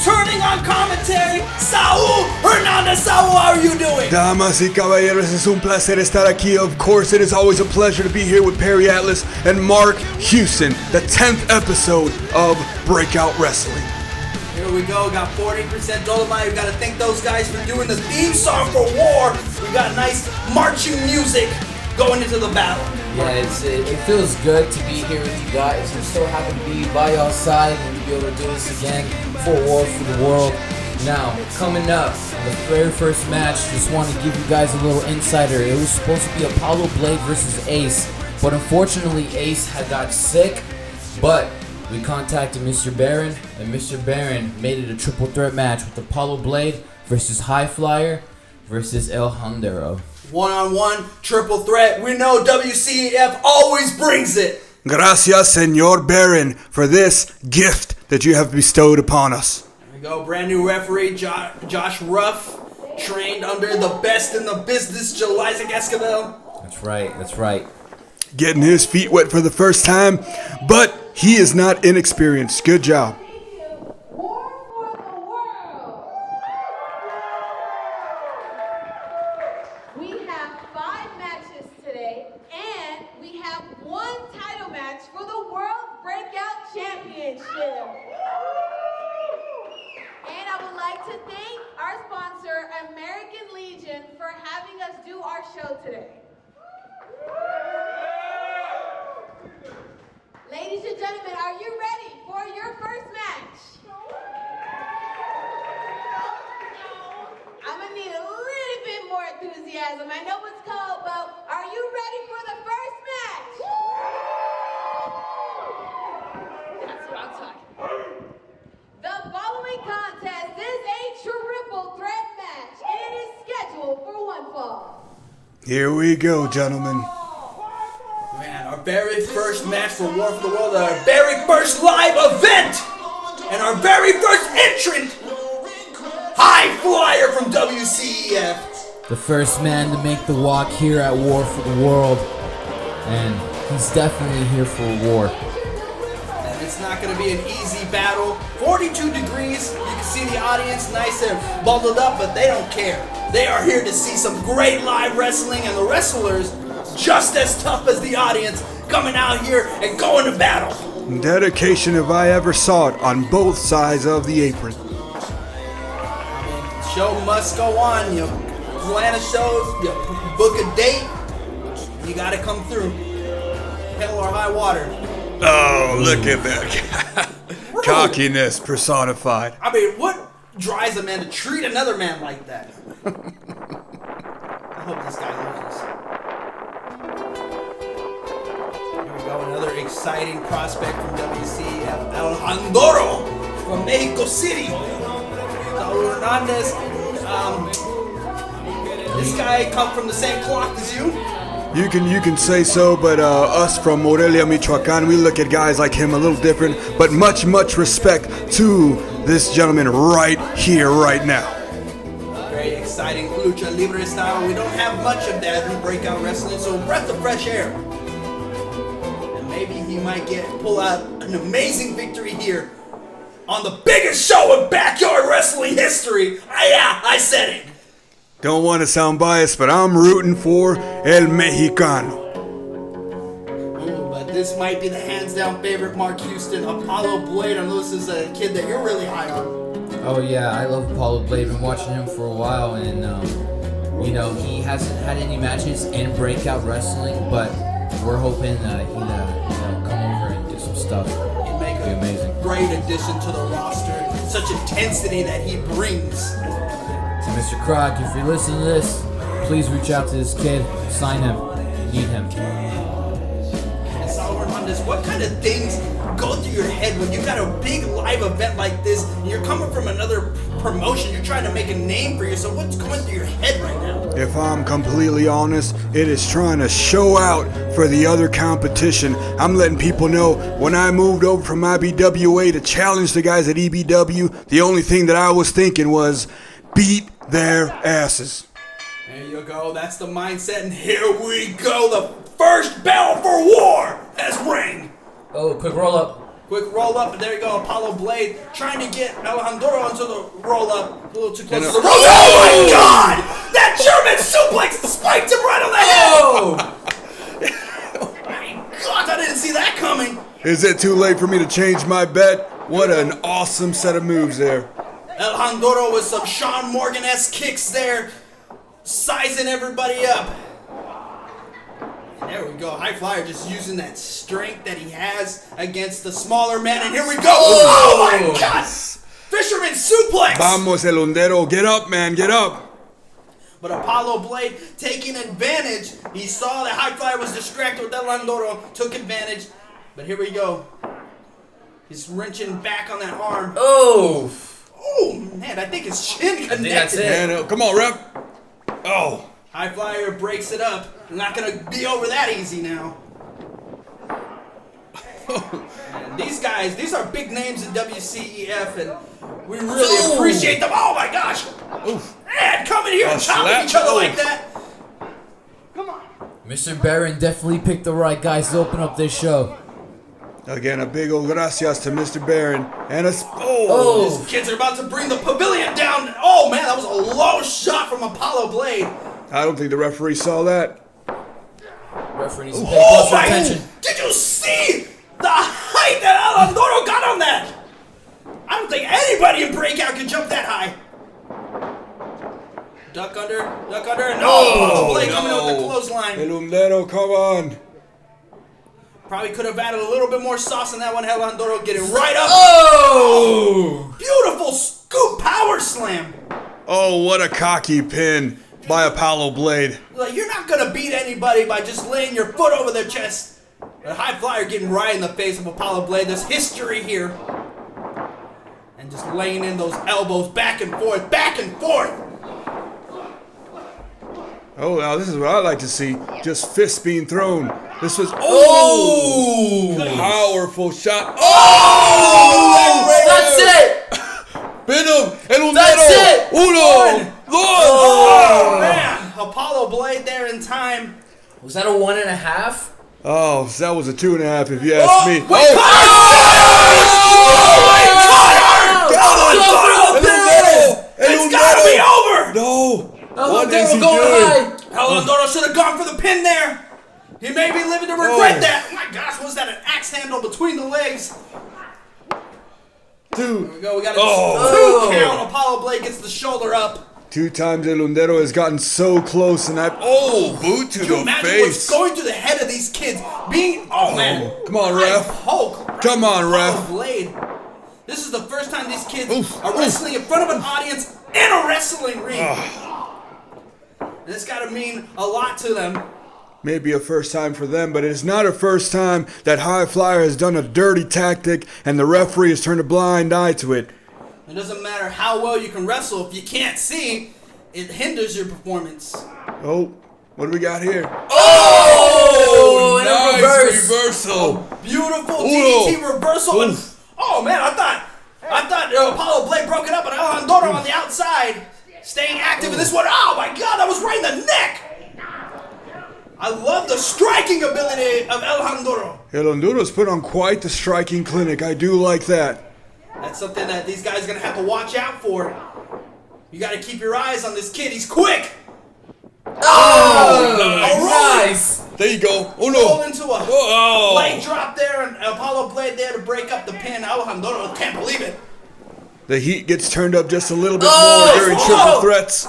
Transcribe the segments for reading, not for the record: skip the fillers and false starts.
returning on commentary, Saul Hernandez. Saul, how are you doing? Damas y caballeros, es un placer estar aquí. Of course, it is always a pleasure to be here with Perry Atlas and Mark Houston, the 10th episode of Breakout Wrestling. Here we go, got 40% Dolomite. We gotta thank those guys for doing the theme song for War. We got nice marching music going into the battle. Yeah, it feels good to be here with you guys. We're so happy to be by your side and to be able to do this again for War for the World. Now, coming up, the very first match, just want to give you guys a little insider. It was supposed to be Apollo Blade versus Ace, but unfortunately Ace had got sick, but we contacted Mr. Barron, and Mr. Barron made it a triple threat match with Apollo Blade versus Hyflyer versus El Hondero. One-on-one, triple threat. We know WCEF always brings it. Gracias, Señor Barron, for this gift that you have bestowed upon us. There we go, brand new referee, Josh Ruff, trained under the best in the business, Isaac Esquivel. That's right. Getting his feet wet for the first time, but he is not inexperienced. Good job. World Breakout Championship. And I would like to thank our sponsor, American Legion, for having us do our show today. Ladies and gentlemen, are you ready for your first match? I'm going to need a little bit more enthusiasm. I know what's called, but are you ready for the first match? That's what I'm talking. The following contest is a triple threat match, and it is scheduled for one fall. Here we go, gentlemen. Man, our very first match for War for the World, our very first live event, and our very first entrant, Hyflyer from WCEF. The first man to make the walk here at War for the World, and he's definitely here for a war. And it's not going to be an easy battle. 42 degrees, you can see the audience nice and bundled up, but they don't care. They are here to see some great live wrestling, and the wrestlers just as tough as the audience, coming out here and going to battle. Dedication if I ever saw it on both sides of the apron. I mean, show must go on. You plan a show, you book a date, you gotta come through. Hell or high water. Oh, look at that. Cockiness personified. I mean, what drives a man to treat another man like that? I hope this guy loses. Here we go, another exciting prospect from WCEF, El Hondero from Mexico City. Saul Hernandez. This guy come from the same cloth as you. You can say so, but us from Morelia, Michoacan, we look at guys like him a little different, but much respect to this gentleman right here, right now. Very exciting lucha libre style. We don't have much of that in breakout wrestling, so breath of fresh air. And maybe he might pull out an amazing victory here on the biggest show in backyard wrestling history. I said it. Don't want to sound biased, but I'm rooting for El Mexicano. But this might be the hands-down favorite, Mark Houston, Apollo Blade. I know this is a kid that you're really high on. Oh yeah, I love Apollo Blade. Been watching him for a while, and he hasn't had any matches in breakout wrestling, but we're hoping that he'll come over and do some stuff. He'd make It'd be amazing. Great addition to the roster. Such intensity that he brings. So Mr. Croc, if you're listening to this, please reach out to this kid, sign him, need him. And Saul Hernandez, what kind of things go through your head when you got a big live event like this, and you're coming from another promotion, you're trying to make a name for yourself? What's going through your head right now? If I'm completely honest, it is trying to show out for the other competition. I'm letting people know when I moved over from IBWA to challenge the guys at EBW, the only thing that I was thinking was beat their asses. There you go, that's the mindset, and here we go, the first bell for war has rang. Oh, quick roll up. Quick roll up, and there you go. Apollo Blade trying to get El Hondero into the roll up. A little too close to the roll. Oh my God! That German suplex spiked him right on the head. Oh my God! I didn't see that coming. Is it too late for me to change my bet? What an awesome set of moves there. El Hondero with some Sean Morgan-esque kicks there, sizing everybody up. There we go. Hyflyer just using that strength that he has against the smaller man. And here we go. Oh my God. Fisherman suplex. Vamos, El Hondero. Get up, man. Get up. But Apollo Blade taking advantage. He saw that Hyflyer was distracted with El Hondero. Took advantage. But here we go. He's wrenching back on that arm. Oh Man, I think his chin connected. I think that's it. Man, come on, ref. Oh. Hyflyer breaks it up. I'm not going to be over that easy now. And these guys, these are big names in WCEF, and we really appreciate them. Oh my gosh! Man, coming here and chopping each other like that. Come on. Mr. Barron definitely picked the right guys to open up this show. Again, a big old gracias to Mr. Barron. And a... These kids are about to bring the pavilion down. Oh man, that was a low shot from Apollo Blade. I don't think the referee saw that. Referee needs to pay closer attention. Did you see the height that El Hondero got on that? I don't think anybody in Breakout can jump that high. Duck under, and Apollo Blade coming in with the clothesline. El Hondero, come on. Probably could have added a little bit more sauce in that one. El Hondero getting right up. Oh! Beautiful scoop power slam. Oh, what a cocky pin by Apollo Blade. Like, you're not going to beat anybody by just laying your foot over their chest. But Hyflyer getting right in the face of Apollo Blade. There's history here. And just laying in those elbows back and forth, back and forth. Oh, now this is what I like to see. Just fists being thrown. This was... Powerful shot. That's it! Pin him! El Hondero! That's it! Uno! Dos! Oh, man. Apollo Blade there in time. Was that a 1.5? Oh, that was a 2.5 if you ask me. It's gotta be over! No! What is he going doing? high. El Hondero should have gone for the pin there. He may be living to regret that. My gosh, was that an axe handle between the legs? Here we go. We got a 2 count. Apollo Blade gets the shoulder up. 2 times El Hondero has gotten so close, and boot to the Imagine face. what's going through the head of these kids. Man. Come on, ref. Come on, ref. Blade. This is the first time these kids are wrestling in front of an audience in a wrestling ring. And it's got to mean a lot to them. Maybe a first time for them, but it is not a first time that Hyflyer has done a dirty tactic and the referee has turned a blind eye to it. It doesn't matter how well you can wrestle. If you can't see, it hinders your performance. Oh, what do we got here? Nice reversal. Beautiful DDT reversal. And, man, I thought Apollo Blade broke it up, and El Hondero on the outside, staying active in this one. Oh my God, that was right in the neck. I love the striking ability of El Hondero. El Hondero's put on quite the striking clinic. I do like that. That's something that these guys are going to have to watch out for. You got to keep your eyes on this kid. He's quick. Nice. There you go. Oh, Roll no. into a leg drop there, and Apollo Blade there to break up the pin. El Hondero can't believe it. The heat gets turned up just a little bit more during triple threats.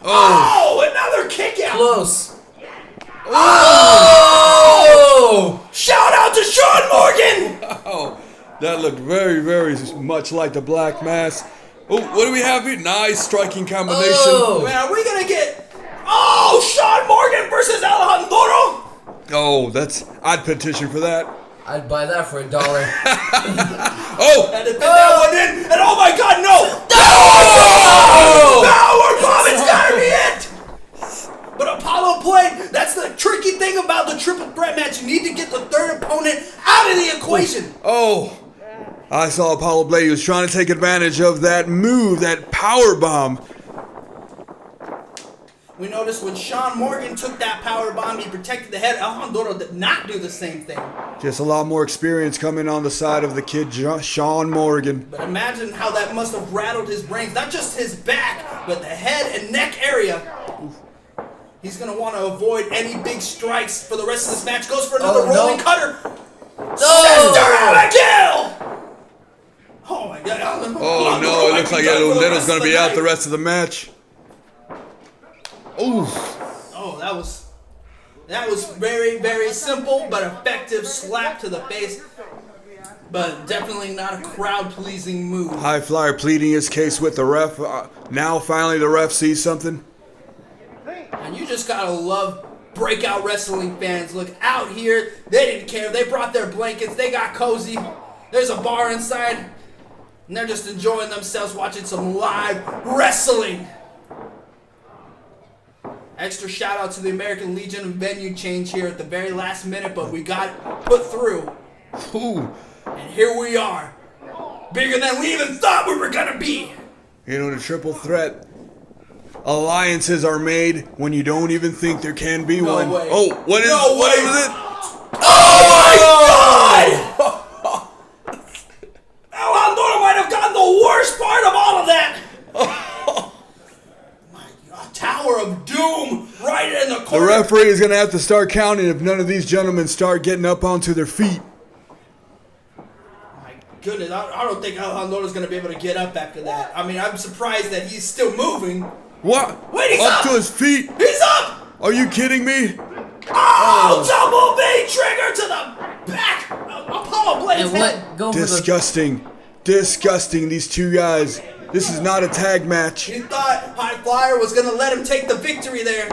Another kick out. Close. Shout out to Sean Morgan. That looked very, very much like the Black Mass. Oh, what do we have here? Nice striking combination. Man, are we going to get... Sean Morgan versus El Hondero? I'd petition for that. I'd buy that for $1. And to fit that one in, and oh my God, no! Power bomb, it's gotta be it! But Apollo Blade, that's the tricky thing about the triple threat match. You need to get the third opponent out of the equation. I saw Apollo Blade. He was trying to take advantage of that move, that power bomb. We noticed when Sean Morgan took that power bomb, he protected the head. El Hondero did not do the same thing. Just a lot more experience coming on the side of the kid, Sean Morgan. But imagine how that must have rattled his brains. Not just his back, but the head and neck area. He's going to want to avoid any big strikes for the rest of this match. Goes for another rolling cutter. Sister Abigail! Oh my God. Oh no, it looks like El Hondero's going to be out the rest of the match. Ooh. Oh, that was very, very simple but effective slap to the face. But definitely not a crowd-pleasing move. Hyflyer pleading his case with the ref. Now finally the ref sees something. And you just gotta love Breakout Wrestling fans. Look out here. They didn't care. They brought their blankets. They got cozy. There's a bar inside. And they're just enjoying themselves watching some live wrestling. Extra shout out to the American Legion venue change here at the very last minute, but we got put through. Ooh. And here we are. Bigger than we even thought we were gonna be. You know, the triple threat. Alliances are made when you don't even think there can be one. Way. Oh, what is it? Oh my God! El Hondero might have gotten the worst part of all of that. Tower of Doom right in the corner. The referee is going to have to start counting if none of these gentlemen start getting up onto their feet. My goodness, I don't think El Hondero is going to be able to get up after that. I mean, I'm surprised that he's still moving. What? Wait, he's up! To his feet? He's up! Are you kidding me? Oh, double V trigger to the back! Apollo Blade's head. Disgusting. Disgusting, these two guys. This is not a tag match. He thought Hyflyer was going to let him take the victory there.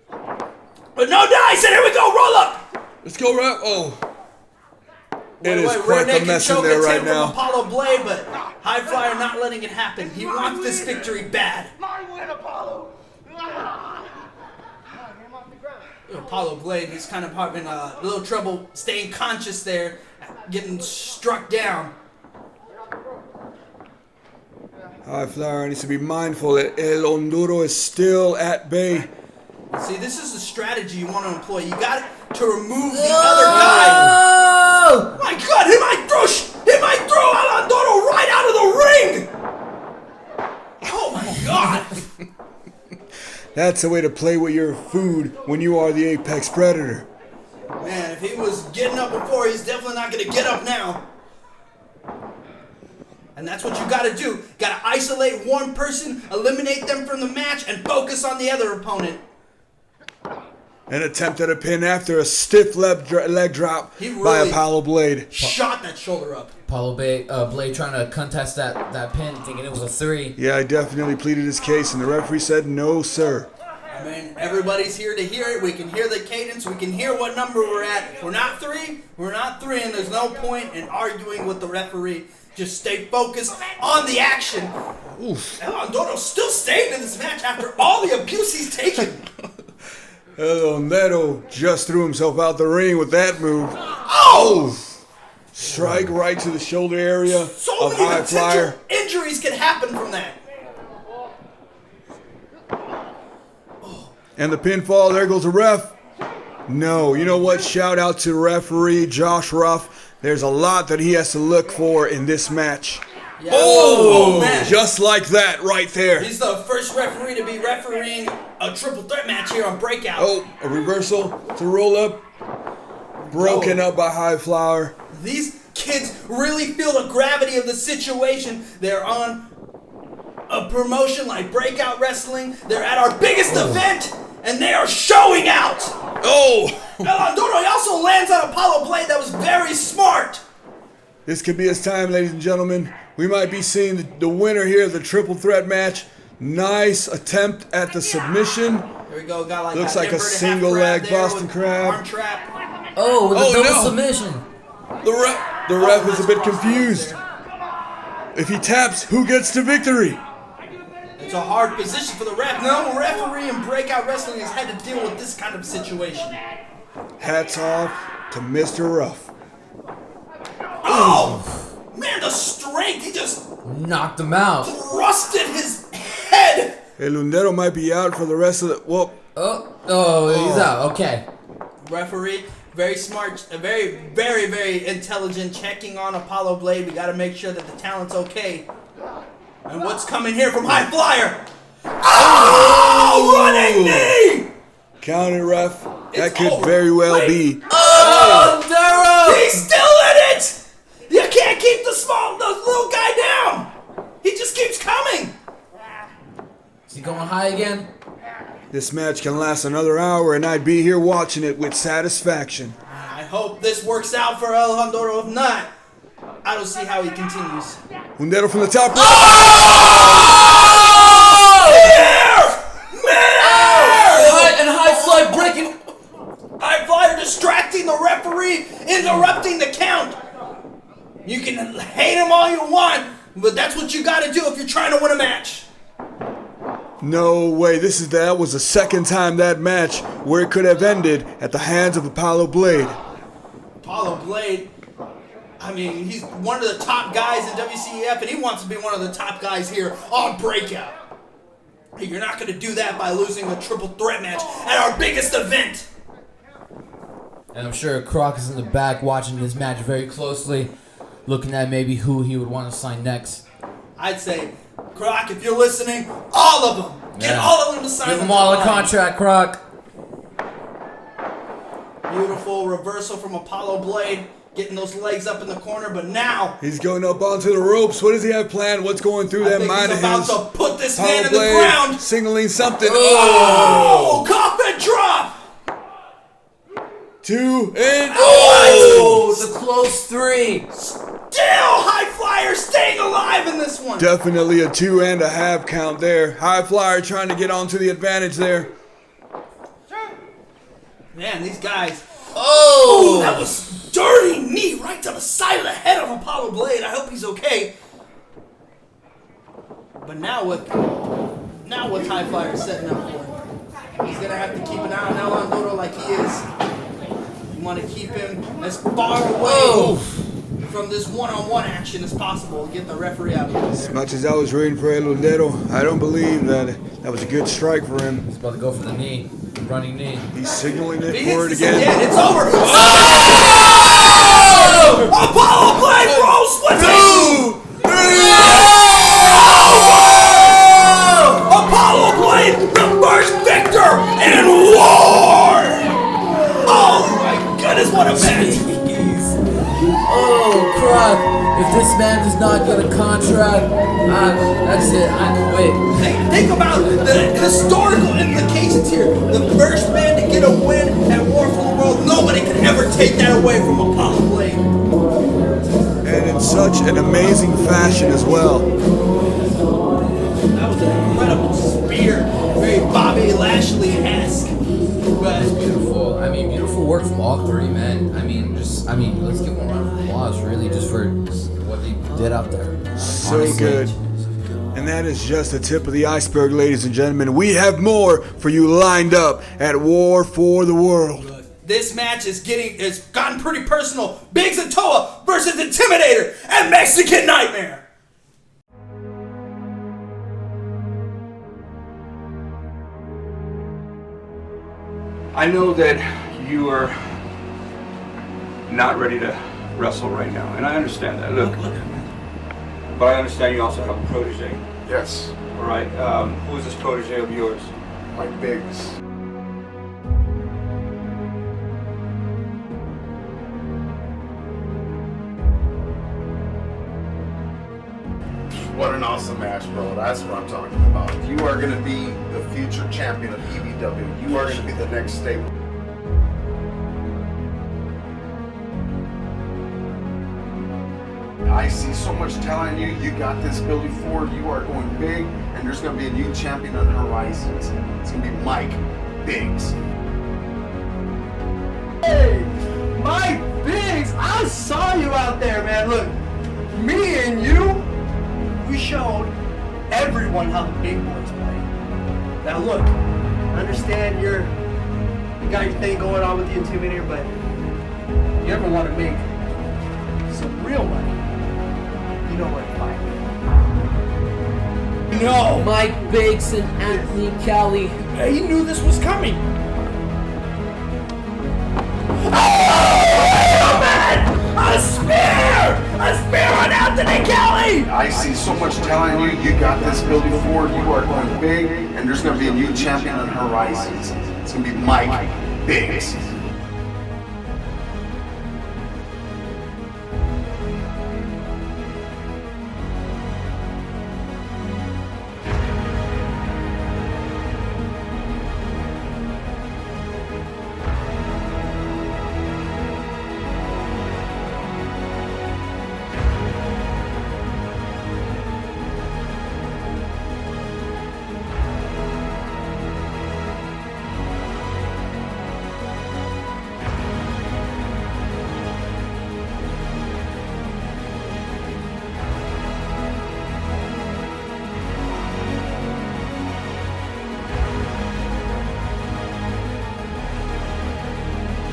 But no dice, and here we go, roll up! Let's go, ref. Oh. It is quite the mess in there right now. Apollo Blade, but Hyflyer not letting it happen. He wants this victory bad. My win, Apollo! Apollo Blade, he's kind of having a little trouble staying conscious there, getting struck down. Hyflyer needs to be mindful that El Hondero is still at bay. See, this is a strategy you want to employ. You got to remove the other guy. My God, he might throw El Hondero right out of the ring. Oh my God. That's the way to play with your food when you are the apex predator. Man, if he was getting up before, he's definitely not going to get up now. And that's what you gotta do. Gotta isolate one person, eliminate them from the match, and focus on the other opponent. An attempt at a pin after a stiff leg drop by Apollo Blade. Shot that shoulder up. Apollo Blade trying to contest that pin, thinking it was a 3. Yeah, I definitely pleaded his case, and the referee said no, sir. I mean, everybody's here to hear it. We can hear the cadence. We can hear what number we're at. If we're not 3, we're not 3, and there's no point in arguing with the referee. Just stay focused on the action. Oof. El Hondero still staying in this match after all the abuse he's taken. El Hondero just threw himself out the ring with that move. Oh! Strike right to the shoulder area So of many potential Hyflyer. injuries can happen from that. And the pinfall, there goes the ref. No, you know what? Shout out to referee Josh Ruff. There's a lot that he has to look for in this match. Yeah. Oh, man. Just like that right there. He's the first referee to be refereeing a triple threat match here on Breakout. Oh, a reversal to roll up. Broken up by Hyflyer. These kids really feel the gravity of the situation. They're on a promotion like Breakout Wrestling. They're at our biggest event, and they are showing out. Oh! El Hondero, he also lands on Apollo Blade. That was very smart. This could be his time, ladies and gentlemen. We might be seeing the winner here of the triple threat match. Nice attempt at the submission. Here we go. Got like Looks that like a inverted single half leg there Boston with crab. Arm trap. Oh, with a double no. submission. The ref is a bit confused. If he taps, who gets the victory? It's a hard position for the ref. No referee in Breakout Wrestling has had to deal with this kind of situation. Hats off to Mr. Ruff. Oh! Man, the strength. He just knocked him out. thrusted his head Hey, Hondero might be out for the rest of the... Well... Oh, he's out. Okay. Referee, very smart, very, very, very intelligent, checking on Apollo Blade. We got to make sure that the talent's okay. And what's coming here from Hyflyer? Oh, running knee! Count it, ref. That It's could over. very well Wait. be. Oh, Hondero! He's still in it! You can't keep the little guy down! He just keeps coming! Is he going high again? This match can last another hour, and I'd be here watching it with satisfaction. I hope this works out for El Hondero. If not, I don't see how he continues. Hondero from the top. Oh! And Hyflyer breaking. Hyflyer distracting the referee, interrupting the count. You can hate him all you want, but that's what you got to do if you're trying to win a match. No way. That was the second time that match where it could have ended at the hands of Apollo Blade. Apollo Blade, I mean, he's one of the top guys in WCEF, and he wants to be one of the top guys here on Breakout. You're not going to do that by losing a triple threat match at our biggest event. And I'm sure Croc is in the back watching this match very closely, looking at maybe who he would want to sign next. I'd say, Croc, if you're listening, all of them. Get all of them to sign. Give them all a contract, Croc. Beautiful reversal from Apollo Blade, getting those legs up in the corner, but now He's going up onto the ropes. What does he have planned? What's going through I that think mind he's of about his? to put this Apollo man in the Blade ground. signaling something. Oh, coffin drop. 2 and... Oh, the close 3. Still, Hyflyer staying alive in this one. Definitely a 2.5 count there. Hyflyer trying to get onto the advantage there. Man, these guys. Oh, That was dirty knee right to the side of the head of Apollo Blade. I hope he's okay. But now what Hyflyer is setting up for? He's gonna have to keep an eye on El Hondero like he is. You want to keep him as far away from this one-on-one action as possible to get the referee out of there. As much as I was rooting for El Hondero, I don't believe that was a good strike for him. he's about to go for the knee, running knee. He's signaling If it he for hits it this again. it's over. Apollo Blade rolls with it. Apollo Blade, the first victor in war! Oh my goodness, what a match! Oh, Croc, if this man does not get a contract, that's it, I quit. Think about the historical implications here. The first man to get a win at War for the World. Nobody could ever take that away from Apollo Blade. And in such an amazing fashion as well. That was an incredible spear. Very Bobby Lashley-esque. But Beautiful. I mean, beautiful work from all 3 men. Let's give them a round of applause, really, just for what they did out there. So Honestly. good. And that is just the tip of the iceberg, ladies and gentlemen. We have more for you lined up at War for the World. this match is gotten pretty personal. Biggs and Toa versus Intimidator and Mexican Nightmare. I know that you are not ready to wrestle right now, and I understand that. Look, but I understand you also have a protege. Yes, All right, who is this protege of yours? Mike Biggs. What an awesome match, bro. That's what I'm talking about. You are going to be the future champion of EBW. You are going to be the next staple. I see so much talent in you. You got this building forward. You are going big, and there's going to be a new champion on the horizon. It's going to be Mike Biggs. Hey, Mike Biggs, I saw you out there, man. Look, me and you, we showed everyone how the big boys play. Now look, I understand you got your thing going on with the Intimidator, but if you ever want to make some real money, you know where to find me. No! Mike Biggs and Anthony Cali. He knew this was coming. A spear! A spear on Anthony Kelly! I see so much talent in you. You got this building forward. You are going big, and there's going to be a new champion on the horizons. It's going to be Mike Biggs.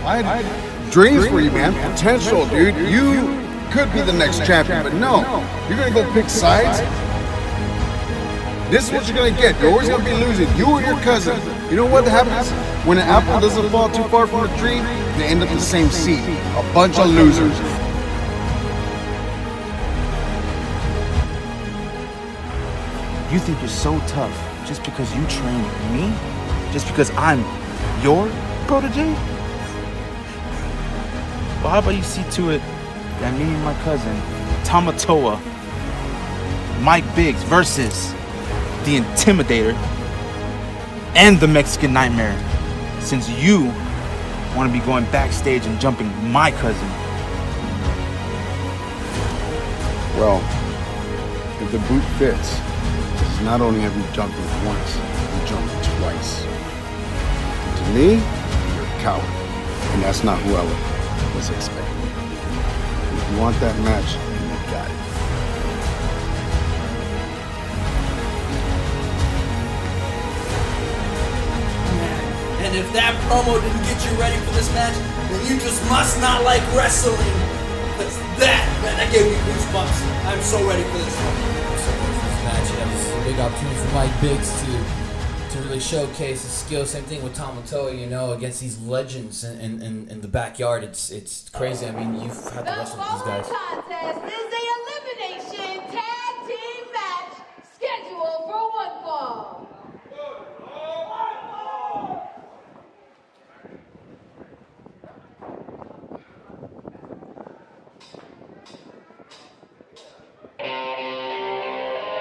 I had dreams for you, man. Potential, dude. You could be the next champion, but no. You're gonna go pick sides. This is what you're gonna get. You're always gonna be losing. You or your cousin. You know what happens? When an apple doesn't fall too far from a tree, they end up in the same seed. A bunch of losers. You think you're so tough just because you train with me? Just because I'm your protege? Well, how about you see to it that me and my cousin, Tama, Mike Biggs versus the Intimidator and the Mexican Nightmare, since you want to be going backstage and jumping my cousin. Well, if the boot fits, because not only have you jumped it once, you jumped it twice. And to me, you're a coward, and that's not who I was expecting. If you want that match, you got it. And if that promo didn't get you ready for this match, then you just must not like wrestling. Because that gave me goosebumps. I'm so ready for this one. This match, yeah, this is a big opportunity for Mike Biggs to really showcase his skill. Same thing with Tama, you know, against these legends in the backyard. It's crazy. I mean, you've had to wrestle with these guys. The following contest is a elimination tag team match scheduled for one fall.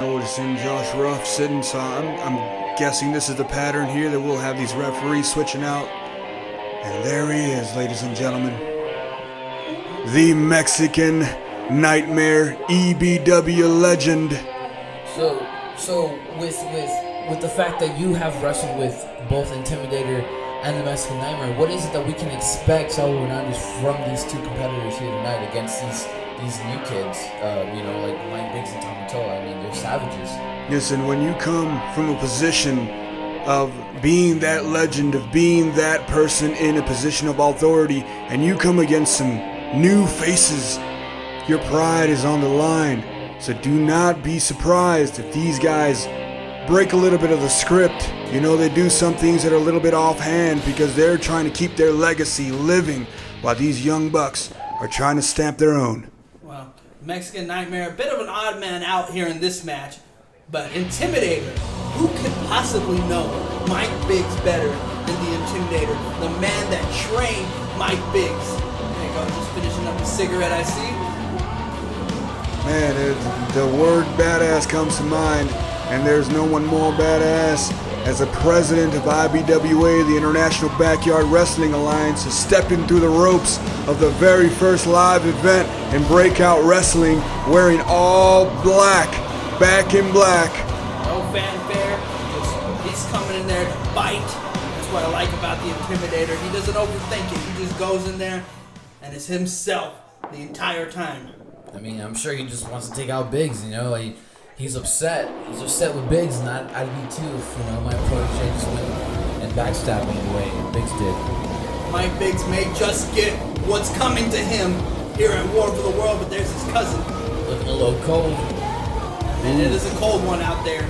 Noticing Josh Ruff sitting, so I'm guessing this is the pattern here, that we'll have these referees switching out. And there he is, ladies and gentlemen. The Mexican Nightmare, EBW legend. So with the fact that you have wrestled with both Intimidator and the Mexican Nightmare, what is it that we can expect, Saul Hernandez, from these two competitors here tonight against these new kids, you know, like Mike Biggs and Tama? I mean, they're savages. Listen, when you come from a position of being that legend, of being that person in a position of authority, and you come against some new faces, your pride is on the line. So do not be surprised if these guys break a little bit of the script. You know, they do some things that are a little bit offhand because they're trying to keep their legacy living, while these young bucks are trying to stamp their own. Well, Mexican Nightmare, a bit of an odd man out here in this match, but Intimidator, who could possibly know Mike Biggs better than the Intimidator, the man that trained Mike Biggs? There you go, just finishing up a cigarette, I see. Man, the word badass comes to mind, and there's no one more badass as the president of IBWA, the International Backyard Wrestling Alliance, is stepping through the ropes of the very first live event in Breakout Wrestling, wearing all black, back in black. No fanfare, he's coming in there to bite. That's what I like about the Intimidator. He doesn't overthink it. He just goes in there and is himself the entire time. I mean, I'm sure he just wants to take out Biggs, you know, like, he's upset. He's upset with Biggs, and I'd be too if, you know, my protege just went and backstabbed me the way Biggs did. Mike Biggs may just get what's coming to him here at War for the World, but there's his cousin. Looking a little cold. And it is a cold one out there.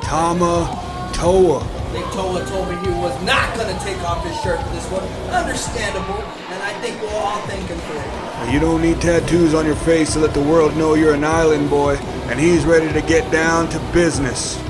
Tama Toa. Big Toa told me he was not going to take off his shirt for this one. Understandable, and I think we'll all thank him for it. You don't need tattoos on your face to let the world know you're an island boy, and he's ready to get down to business.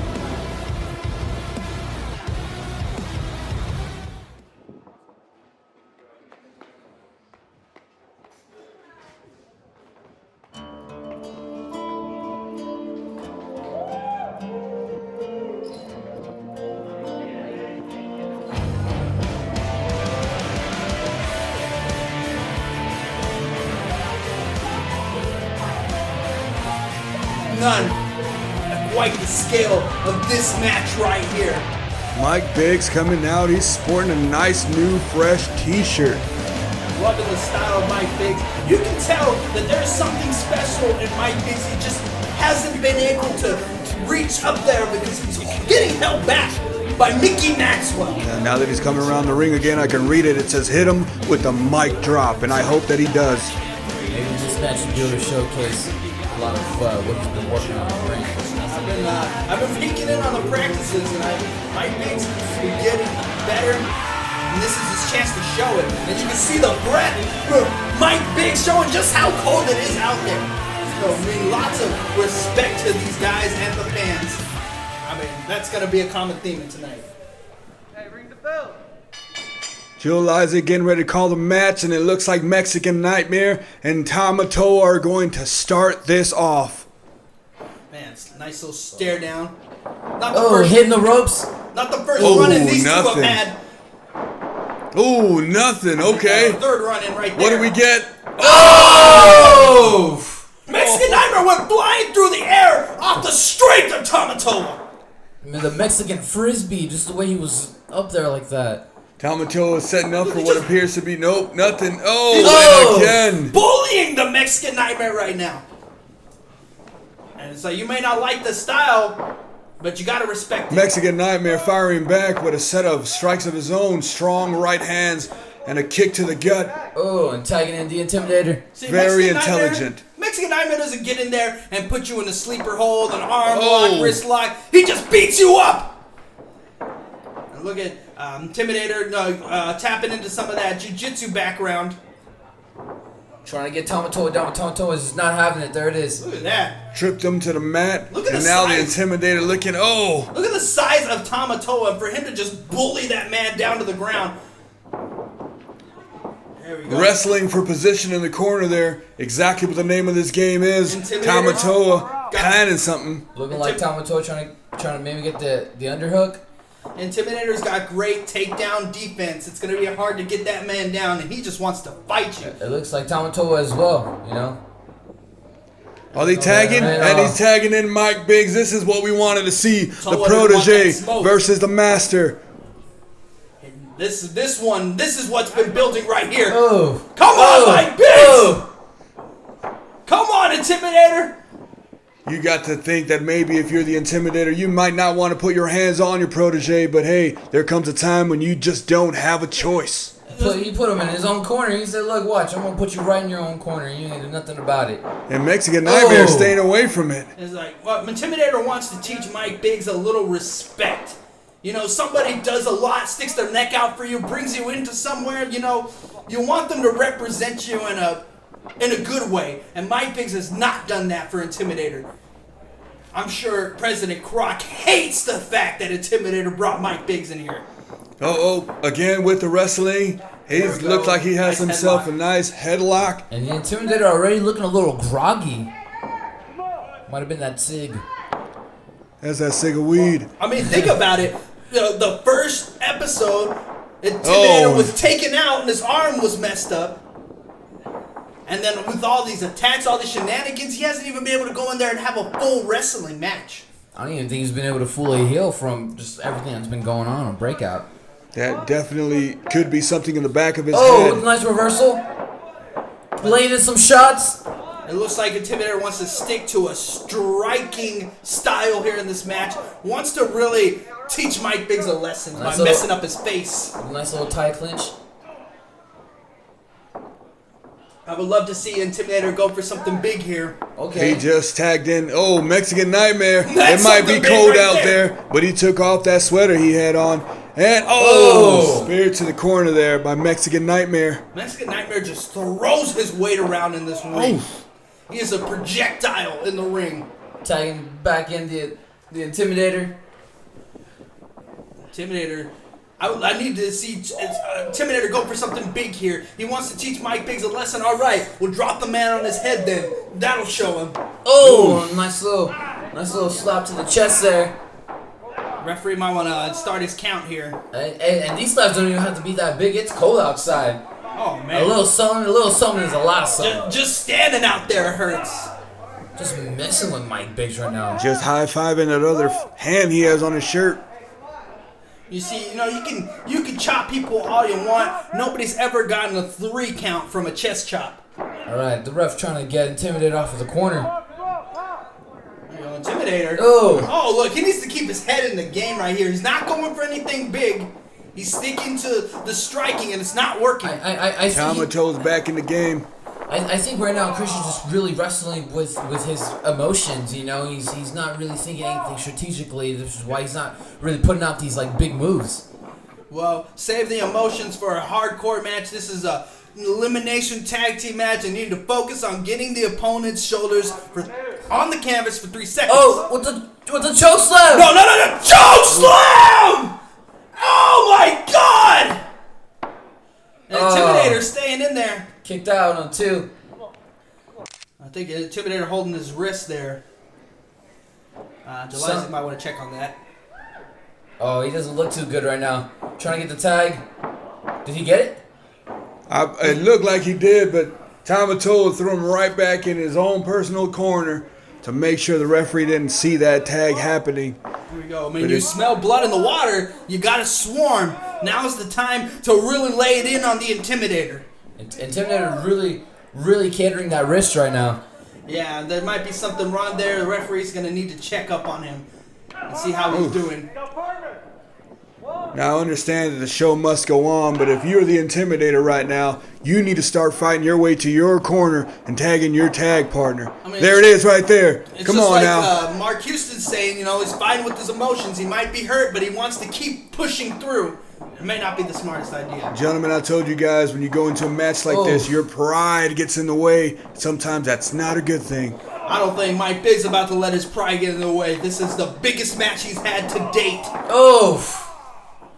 None at quite the scale of this match right here. Mike Biggs coming out, he's sporting a nice new fresh t-shirt. Loving the style of Mike Biggs. You can tell that there's something special in Mike Biggs. He just hasn't been able to reach up there because he's getting held back by Mickey Maxwell. And now that he's coming around the ring again, I can read it. It says hit him with the mic drop, and I hope that he does. Maybe this match should be able to showcase a lot of what he's been working on in the ring. I've been peeking in on the practices, and Mike Biggs has been getting better, and this is his chance to show it. And you can see the breath from Mike Biggs showing just how cold it is out there. So, I mean, lots of respect to these guys and the fans. I mean, that's going to be a common theme in tonight. Hey, ring the bell. Joe Liza getting ready to call the match, and it looks like Mexican Nightmare and Tama Toa are going to start this off. Man, it's a nice little stare down. Not the first, hitting the ropes. Not the first run in these nothing. two have had. Oh, nothing. Okay. Third run in right there. What do we get? Oh! Mexican Nightmare went flying through the air off the strength of Tama Toa. I mean, the Mexican frisbee, just the way he was up there like that. Tama Toa is setting up for what appears to be nothing. Oh, and again. Bullying the Mexican Nightmare right now. And so you may not like the style, but you gotta respect it. Mexican Nightmare firing back with a set of strikes of his own, strong right hands, and a kick to the gut. Oh, and tagging in the Intimidator. See, Very Mexican intelligent. Mexican Nightmare doesn't get in there and put you in a sleeper hold, an arm lock, wrist lock. He just beats you up. And look at Intimidator tapping into some of that jiu-jitsu background. Trying to get Tama Toa down. Tama Toa is not having it. There it is. Look at that. Tripped him to the mat. Look at and the now size. the Intimidator looking, Look at the size of Tama Toa, and for him to just bully that man down to the ground. There we go. wrestling for position in the corner there. Exactly what the name of this game is. Intimidator. Tama Toa planning something. Looking like Tama Toa trying to maybe get the underhook. Intimidator's got great takedown defense. It's going to be hard to get that man down, and he just wants to fight you. It looks like Tama Toa as well, you know. Are they tagging? And he's tagging in Mike Biggs. This is what we wanted to see. The Toa protege didn't want that smoke. versus the master. And this is what's been building right here. Oh. Come on, Mike Biggs! Come on, Intimidator! You got to think that maybe if you're the Intimidator, you might not want to put your hands on your protege, but hey, there comes a time when you just don't have a choice. He put him in his own corner. He said, look, watch, I'm going to put you right in your own corner. You ain't do nothing about it. And Mexican Nightmare staying away from it. It's like, well, Intimidator wants to teach Mike Biggs a little respect. You know, somebody does a lot, sticks their neck out for you, brings you into somewhere, you know, you want them to represent you in a good way. And Mike Biggs has not done that for Intimidator. I'm sure President Croc hates the fact that Intimidator brought Mike Biggs in here. Again with the wrestling. He looked like he has Nice himself headlock. a nice headlock. And the Intimidator already looking a little groggy. Might have been that cig. That's that cig of weed. I mean, think about it. The first episode, Intimidator was taken out and his arm was messed up. And then with all these attacks, all these shenanigans, he hasn't even been able to go in there and have a full wrestling match. I don't even think he's been able to fully heal from just everything that's been going on Breakout. That definitely could be something in the back of his Oh, head. with a nice reversal. Laying in some shots. It looks like Intimidator wants to stick to a striking style here in this match. Wants to really teach Mike Biggs a lesson by messing up his face. A nice little tie clinch. I would love to see Intimidator go for something big here. Okay. He just tagged in. Oh, Mexican Nightmare. That's It might be something big cold right out there, but he took off that sweater he had on. And spear to the corner there by Mexican Nightmare. Mexican Nightmare just throws his weight around in this ring. He is a projectile in the ring. Tagging back in the Intimidator. Intimidator. I need to see Intimidator go for something big here. He wants to teach Mike Biggs a lesson. All right, we'll drop the man on his head then. That'll show him. Oh, nice little slap to the chest there. Referee might want to start his count here. And these slaps don't even have to be that big. It's cold outside. Oh man, a little something is a lot of something. Just standing out there hurts. Just messing with Mike Biggs right now. Just high-fiving that other hand he has on his shirt. You see, you can chop people all you want. Nobody's ever gotten a 3 count from a chest chop. All right, the ref trying to get Intimidator off of the corner. Intimidator. Oh, look, he needs to keep his head in the game right here. He's not going for anything big. He's sticking to the striking, and it's not working. I Tama toes back in the game. I think right now Christian's just really wrestling with his emotions. You know, he's not really thinking anything strategically. This is why he's not really putting out these like big moves. Well, save the emotions for a hardcore match. This is a elimination tag team match, and you need to focus on getting the opponent's shoulders on the canvas for 3 seconds. Oh, with the choke slam! No! Choke slam! Oh my God! Intimidator staying in there. Kicked out on 2. I think Intimidator holding his wrist there. Jeliza might want to check on that. Oh, he doesn't look too good right now. Trying to get the tag. Did he get it? It looked like he did, but Tama threw him right back in his own personal corner to make sure the referee didn't see that tag happening. Here we go. When you smell blood in the water, you got to swarm. Now is the time to really lay it in on the Intimidator. Intimidator really catering that wrist right now. Yeah, there might be something wrong there. The referee's going to need to check up on him and see how he's doing. Now I understand that the show must go on, but if you're the Intimidator right now, you need to start fighting your way to your corner and tagging your tag partner. There it is right there. Come on now. Mark Houston's saying, he's fighting with his emotions. He might be hurt, but he wants to keep pushing through. It may not be the smartest idea. Gentlemen, I told you guys, when you go into a match like this, your pride gets in the way. Sometimes that's not a good thing. I don't think Mike Biggs is about to let his pride get in the way. This is the biggest match he's had to date. Oh!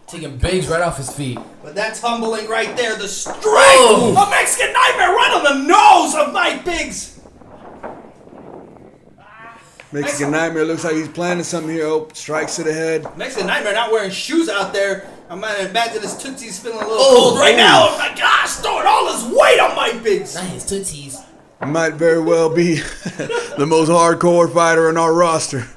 Taking Biggs right off his feet. But that's humbling right there. The strength of Mexican Nightmare right on the nose of Mike Biggs. Mexican Nightmare looks like he's planning something here. Oh, strikes to the head. Mexican Nightmare not wearing shoes out there. I might imagine his tootsie's feeling a little cold right now. Oh my gosh, throwing all his weight on Mike Biggs. Not his tootsies. Might very well be the most hardcore fighter in our roster.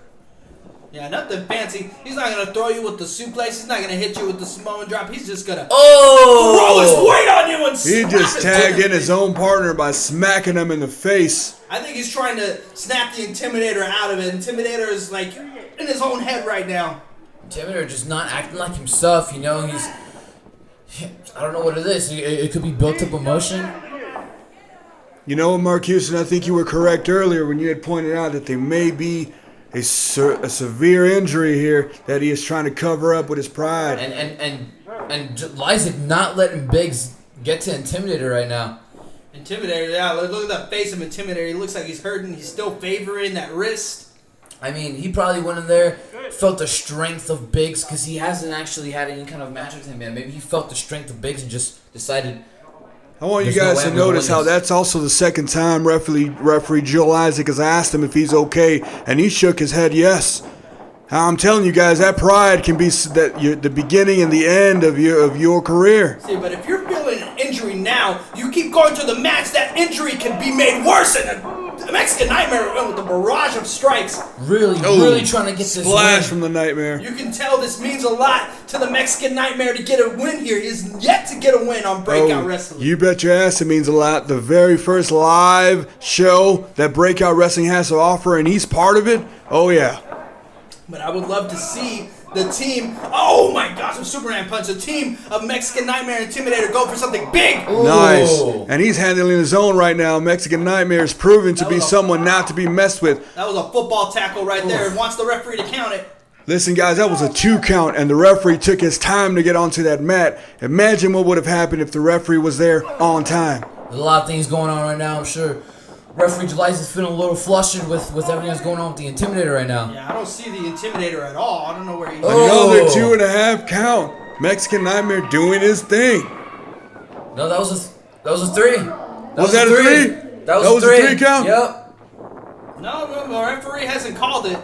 Yeah, nothing fancy. He's not going to throw you with the suplex. He's not going to hit you with the Samoan drop. He's just going to throw his weight on you and He just tagged in his own partner by smacking him in the face. I think he's trying to snap the Intimidator out of it. Intimidator is like in his own head right now. Intimidator just not acting like himself, he's... I don't know what it is. It could be built up emotion. You know, Mark Houston, I think you were correct earlier when you had pointed out that there may be a severe injury here that he is trying to cover up with his pride. And Lysak not letting Biggs get to Intimidator right now. Intimidator, yeah, look at that face of Intimidator. He looks like he's hurting. He's still favoring that wrist. I mean, he probably went in there, felt the strength of Biggs because he hasn't actually had any kind of match with him yet. Maybe he felt the strength of Biggs and just decided. I want you guys to notice how that's also the second time referee Joel Isaac has asked him if he's okay, and he shook his head yes. I'm telling you guys, that pride can be the beginning and the end of your career. See, but if you're feeling an injury now, you keep going to the match, that injury can be made worse. And the Mexican Nightmare with the barrage of strikes. Really trying to get this splash from the Nightmare. You can tell this means a lot to the Mexican Nightmare to get a win here. He has yet to get a win on Breakout Wrestling. You bet your ass it means a lot. The very first live show that Breakout Wrestling has to offer, and he's part of it. Oh, yeah. But I would love to see the team, oh my gosh, a Superman punch, the team of Mexican Nightmare and Intimidator go for something big. Nice. And he's handling his own right now. Mexican Nightmare is proven to be someone not to be messed with. That was a football tackle right there. And wants the referee to count it. Listen, guys, that was a 2 count, and the referee took his time to get onto that mat. Imagine what would have happened if the referee was there on time. There's a lot of things going on right now, I'm sure. Referee Julius is feeling a little flustered with everything that's going on with the Intimidator right now. Yeah, I don't see the Intimidator at all. I don't know where he's Another 2.5 count. Mexican Nightmare doing his thing. No, that was a 3. Was that a 3? That was a 3 count? Yep. No, the referee hasn't called it.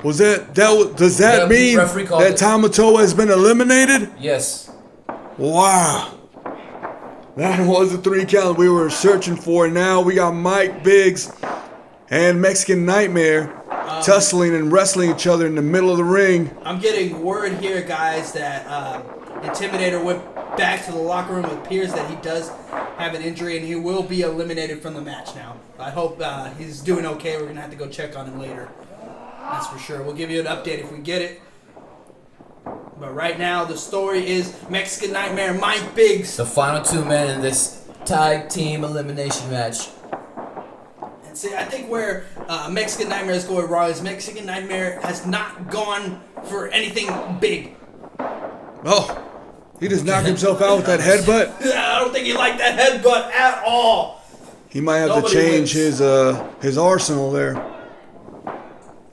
Was does that mean that Tamatoa has been eliminated? Yes. Wow. That was the 3 count we were searching for. Now we got Mike Biggs and Mexican Nightmare tussling and wrestling each other in the middle of the ring. I'm getting word here, guys, that Intimidator went back to the locker room. It appears that he does have an injury and he will be eliminated from the match now. I hope he's doing okay. We're going to have to go check on him later. That's for sure. We'll give you an update if we get it. But right now, the story is Mexican Nightmare and Mike Biggs. The final 2 men in this tag team elimination match. And see, I think where Mexican Nightmare is going wrong is Mexican Nightmare has not gone for anything big. Oh, he just knocked himself out with that headbutt? I don't think he liked that headbutt at all. He might have to change his arsenal there.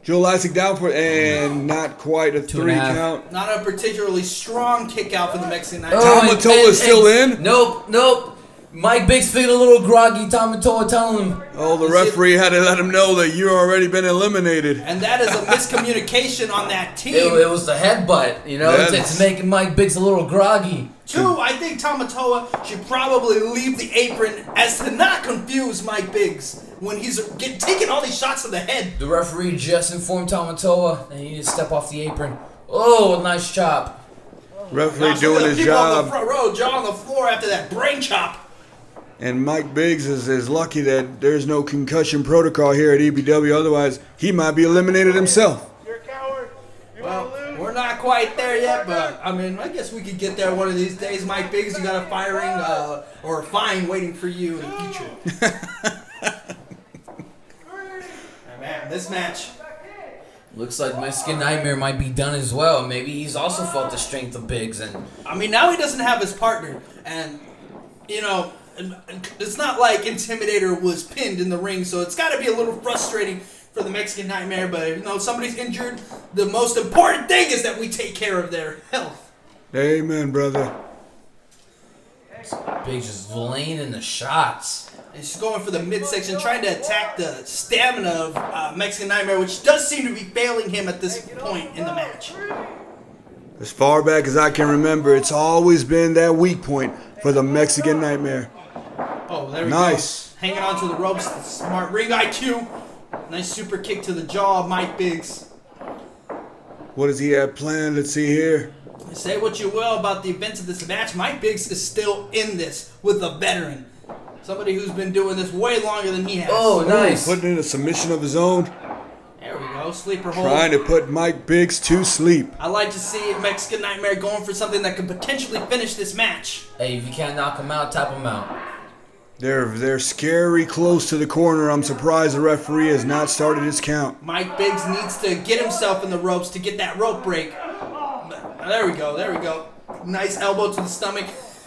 Joe Lysick down for and not quite a 3 count. Not a particularly strong kick out for the Mexican Nightmare. Tamatoa is still in? Nope. Mike Biggs feeling a little groggy. Tamatoa telling him. Oh, the referee had to let him know that you've already been eliminated. And that is a miscommunication on that team. It was the headbutt, it's making Mike Biggs a little groggy. 2, I think Tamatoa should probably leave the apron as to not confuse Mike Biggs when he's taking all these shots to the head. The referee just informed Tamatoa that he needs to step off the apron. Oh, nice chop. Referee doing his job. On the front row, jaw on the floor after that brain chop. And Mike Biggs is lucky that there's no concussion protocol here at EBW. Otherwise, he might be eliminated himself. You're a coward. Well, we're not quite there yet, but I mean, I guess we could get there one of these days. Mike Biggs, you got a firing or a fine waiting for you in the future. Man, this match. Looks like Mexican Nightmare might be done as well. Maybe he's also felt the strength of Biggs. And I mean, now he doesn't have his partner. And, it's not like Intimidator was pinned in the ring, so it's got to be a little frustrating for the Mexican Nightmare. But, somebody's injured. The most important thing is that we take care of their health. Amen, brother. Biggs just laying in the shots. And she's going for the midsection, trying to attack the stamina of Mexican Nightmare, which does seem to be failing him at this point in the match. As far back as I can remember, it's always been that weak point for the Mexican Nightmare. Oh, there we nice. Go. Hanging on to the ropes, smart ring IQ. Nice super kick to the jaw of Mike Biggs. What does he have planned? Let's see here. Say what you will about the events of this match, Mike Biggs is still in this with a veteran. Somebody who's been doing this way longer than he has. Oh, nice. Putting in a submission of his own. There we go. Sleeper hold. Trying to put Mike Biggs to sleep. I like to see Mexican Nightmare going for something that could potentially finish this match. Hey, if you can't knock him out, tap him out. They're scary close to the corner. I'm surprised the referee has not started his count. Mike Biggs needs to get himself in the ropes to get that rope break. There we go. Nice elbow to the stomach.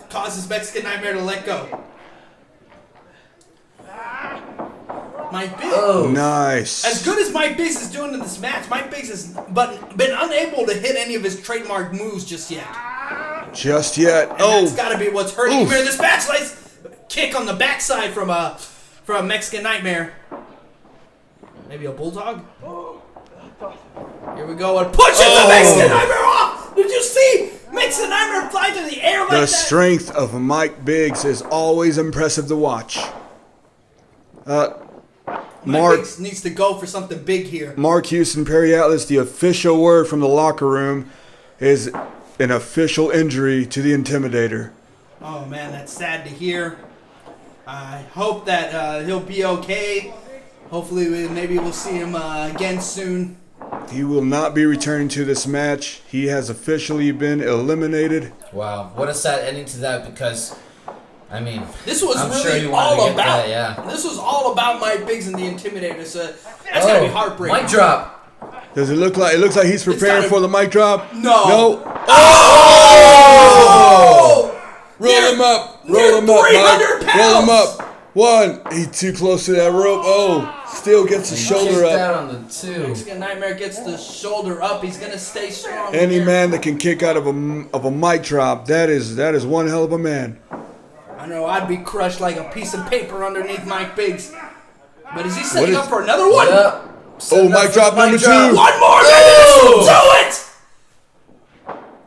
Causes Mexican Nightmare to let go. Mike Biggs. Oh, nice. As good as Mike Biggs is doing in this match, Mike Biggs has been unable to hit any of his trademark moves just yet. And that's got to be what's hurting him in this match. Nice kick on the backside from Mexican Nightmare. Maybe a bulldog? Here we go. And pushes the Mexican Nightmare off. Did you see Mexican Nightmare fly through the air like that? The strength of Mike Biggs is always impressive to watch. Mike Biggs needs to go for something big here. Mark Houston, Perry Atlas, the official word from the locker room is an official injury to the Intimidator. Oh, man, that's sad to hear. I hope that he'll be okay. Hopefully, maybe we'll see him again soon. He will not be returning to this match. He has officially been eliminated. Wow, what a sad ending to that because, I mean, this was I'm really sure you wanted all to get about. that, yeah. This was all about Mike Biggs and the Intimidator. So that's gotta be heartbreaking. Mic drop. Does it look like? It looks like he's preparing for the mic drop. No. Oh! Roll him up. Roll him up, Mike. 300 pounds. Roll him up. One. He's too close to that rope. Oh, still gets his shoulder Kicked up. out on the 2. Mexican Nightmare gets the shoulder up. He's gonna stay strong. Any here. man that can kick out of a mic drop, that is one hell of a man. I know I'd be crushed like a piece of paper underneath Mike Biggs. But is he setting up for another one? Yep. Oh, mic drop number 2. One more, baby. This will do it.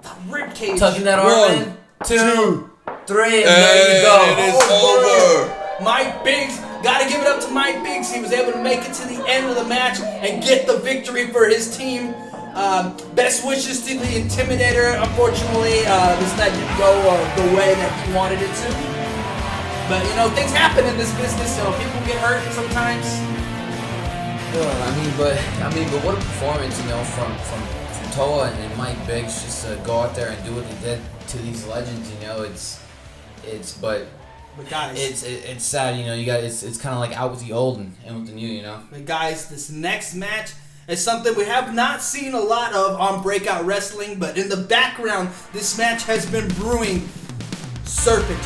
The ribcage. Tucking that arm in. 2, 3, and there you go. It is over. Mike Biggs, gotta give it up to Mike Biggs. He was able to make it to the end of the match and get the victory for his team. Best wishes to the Intimidator. Unfortunately, this night didn't go the way that he wanted it to. But you know, things happen in this business, so people get hurt sometimes. I mean, but what a performance, you know, from Toa and Mike Biggs, just to go out there and do what they did to these legends. You know, but guys, it's sad. You know, it's kind of like out with the old and with the new. You know. But guys, this next match is something we have not seen a lot of on Breakout Wrestling, but in the background, this match has been brewing. Serpent,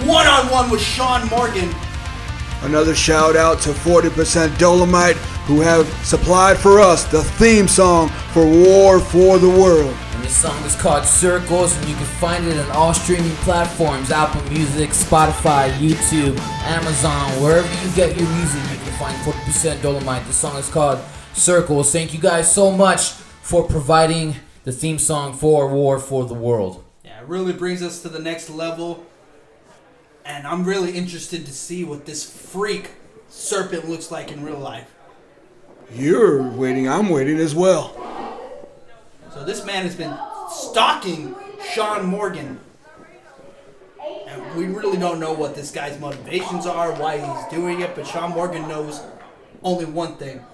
one-on-one with Sean Morgan. Another shout out to 40% Dolomite, who have supplied for us the theme song for War for the World. And this song is called Circles, and you can find it on all streaming platforms: Apple Music, Spotify, YouTube, Amazon, wherever you get your music, you can find 40% Dolomite. The song is called Circles. Thank you guys so much for providing the theme song for War for the World. Yeah, it really brings us to the next level. And I'm really interested to see what this freak Serpent looks like in real life. You're waiting, I'm waiting as well. So this man has been stalking Sean Morgan. And we really don't know what this guy's motivations are, why he's doing it, but Sean Morgan knows only one thing.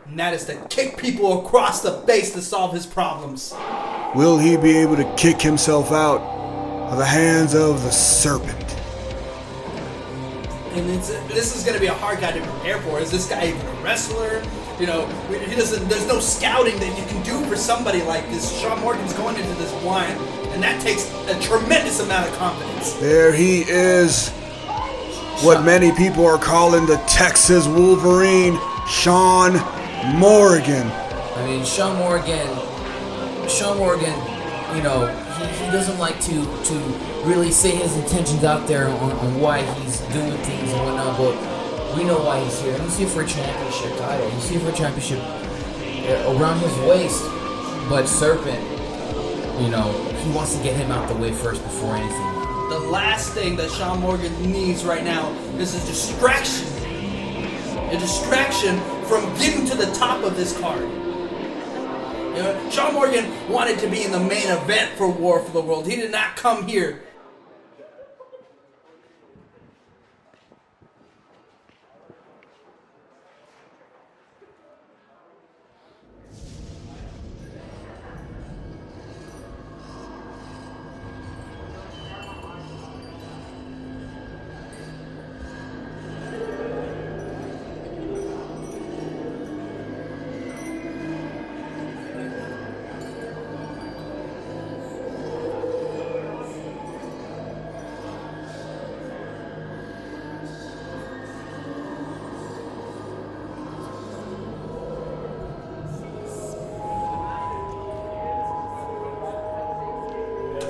And that is to kick people across the face to solve his problems. Will he be able to kick himself out of the hands of the Serpent? And this is going to be a hard guy to prepare for. Is this guy even a wrestler? You know, there's no scouting that you can do for somebody like this. Sean Morgan's going into this blind, and that takes a tremendous amount of confidence. There he is. What many people are calling the Texas Wolverine, Sean Morgan. I mean, Sean Morgan, you know, he doesn't like to really say his intentions out there on why he's doing things and whatnot, but we know why he's here. He's here for a championship title. He's here for a championship around his waist. But Serpent, you know, he wants to get him out the way first before anything. The last thing that Sean Morgan needs right now is a distraction. A distraction from getting to the top of this card. You know, Sean Morgan wanted to be in the main event for War for the World. He did not come here.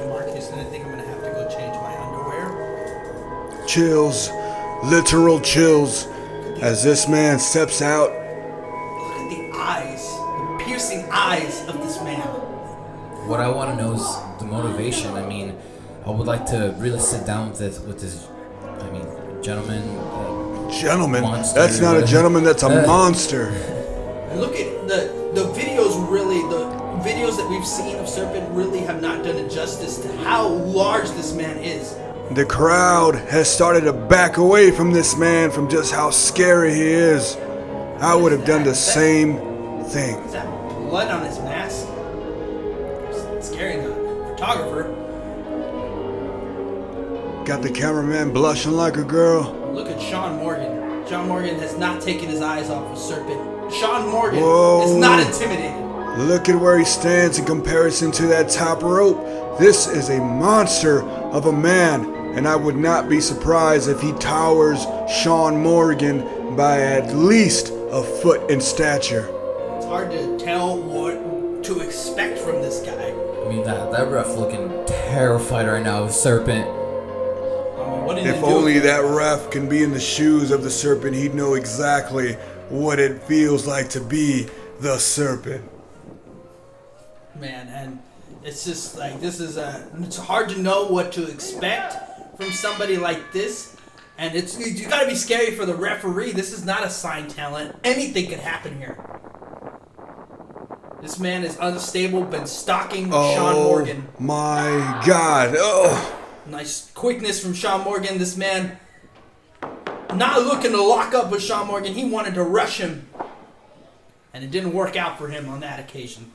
Marcus, and I think I'm going to have to go change my underwear. Chills, literal chills, as this man steps out. Look at the eyes, the piercing eyes of this man. What I want to know is the motivation. I mean, I would like to really sit down with this gentleman. Gentleman? Monster, That's not a gentleman, that's a monster. And look at the videos, really, the videos that we've seen of Serpent really have not done it justice to how large this man is. The crowd has started to back away from this man from just how scary he is. I would have done the same thing. Is that blood on his mask? It's scaring the photographer. Got the cameraman blushing like a girl. Look at Sean Morgan. Sean Morgan has not taken his eyes off of Serpent. Sean Morgan is not intimidated. Look at where he stands in comparison to that top rope. This is a monster of a man, and I would not be surprised if he towers Sean Morgan by at least a foot in stature. It's hard to tell what to expect from this guy. I mean, that ref looking terrified right now with Serpent. What If only that ref can be in the shoes of the Serpent, he'd know exactly what it feels like to be the Serpent. Man, and it's just like it's hard to know what to expect from somebody like this, and you gotta be scary for the referee. This is not a signed talent. Anything could happen here. This man is unstable, been stalking Sean Morgan. Oh my God! Oh. Nice quickness from Sean Morgan. This man not looking to lock up with Sean Morgan. He wanted to rush him, and it didn't work out for him on that occasion.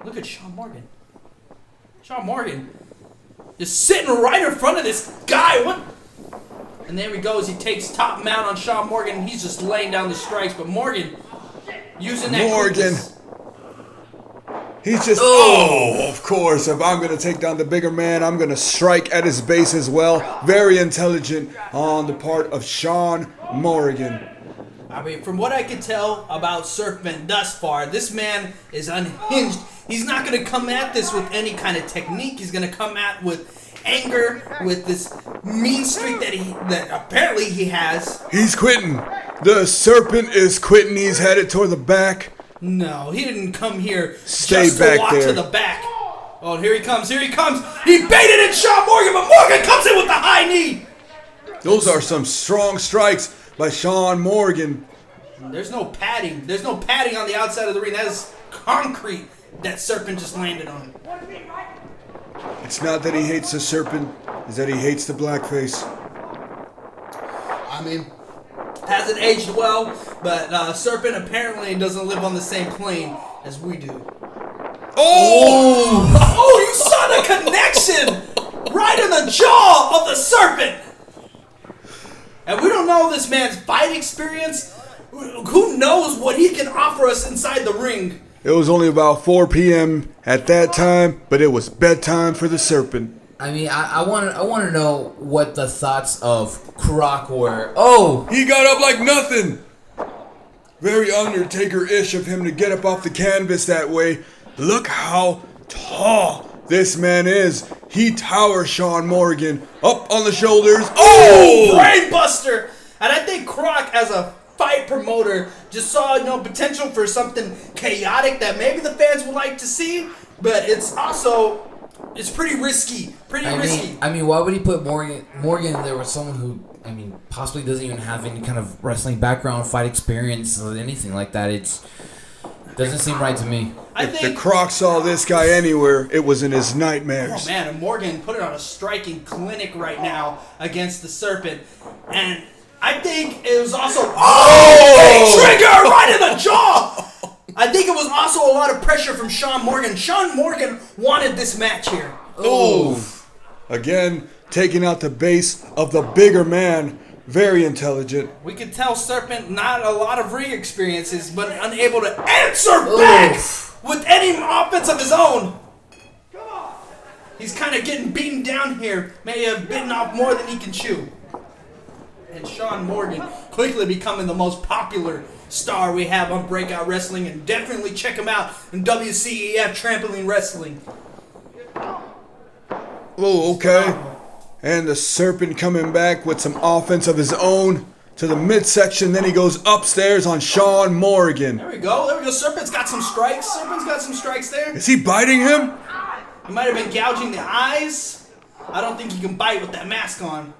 Look at Sean Morgan. Sean Morgan just sitting right in front of this guy. What? And there he goes. He takes top mount on Sean Morgan, and he's just laying down the strikes. But Morgan using that quickness. He's just, of course, if I'm going to take down the bigger man, I'm going to strike at his base as well. Very intelligent on the part of Sean Morgan. I mean, from what I can tell about Serpent thus far, this man is unhinged. He's not going to come at this with any kind of technique. He's going to come at with anger, with this mean streak that apparently he has. He's quitting. The Serpent is quitting. He's headed toward the back. No, he didn't come here Stay just back to walk there. to the back. Oh, here he comes, here he comes. He baited in Sean Morgan, but Morgan comes in with the high knee. Those are some strong strikes by Sean Morgan. There's no padding. There's no padding on the outside of the ring. That is concrete that Serpent just landed on. It's not that he hates the Serpent, it's that he hates the blackface. I mean, hasn't aged well, but Serpent apparently doesn't live on the same plane as we do. Oh, you saw the connection right in the jaw of the Serpent. And we don't know this man's fight experience. Who knows what he can offer us inside the ring? It was only about 4 p.m. at that time, but it was bedtime for the Serpent. I mean, I want to know what the thoughts of Croc were. Oh! He got up like nothing! Very Undertaker-ish of him to get up off the canvas that way. Look how tall this man is. He towers Sean Morgan up on the shoulders. Oh! Brain buster! And I think Croc, as a fight promoter, just saw potential for something chaotic that maybe the fans would like to see, but it's pretty risky. I mean, why would he put Morgan there with someone who, possibly doesn't even have any kind of wrestling background, fight experience, or anything like that? It doesn't seem right to me. If the Croc saw this guy anywhere, it was in his nightmares. Oh man, and Morgan put it on a striking clinic right now against the Serpent, and I think it was also trigger right in the jaw. I think it was also a lot of pressure from Sean Morgan. Sean Morgan wanted this match here. Again, taking out the base of the bigger man. Very intelligent. We could tell Serpent not a lot of ring experiences, but unable to answer back with any offense of his own. He's kind of getting beaten down here. May have bitten off more than he can chew. And Sean Morgan quickly becoming the most popular star we have on Breakout Wrestling, and definitely check him out in WCEF Trampoline Wrestling. Oh, okay. And the Serpent coming back with some offense of his own to the midsection. Then he goes upstairs on Sean Morgan. There we go. Serpent's got some strikes there. Is he biting him? He might have been gouging the eyes. I don't think he can bite with that mask on.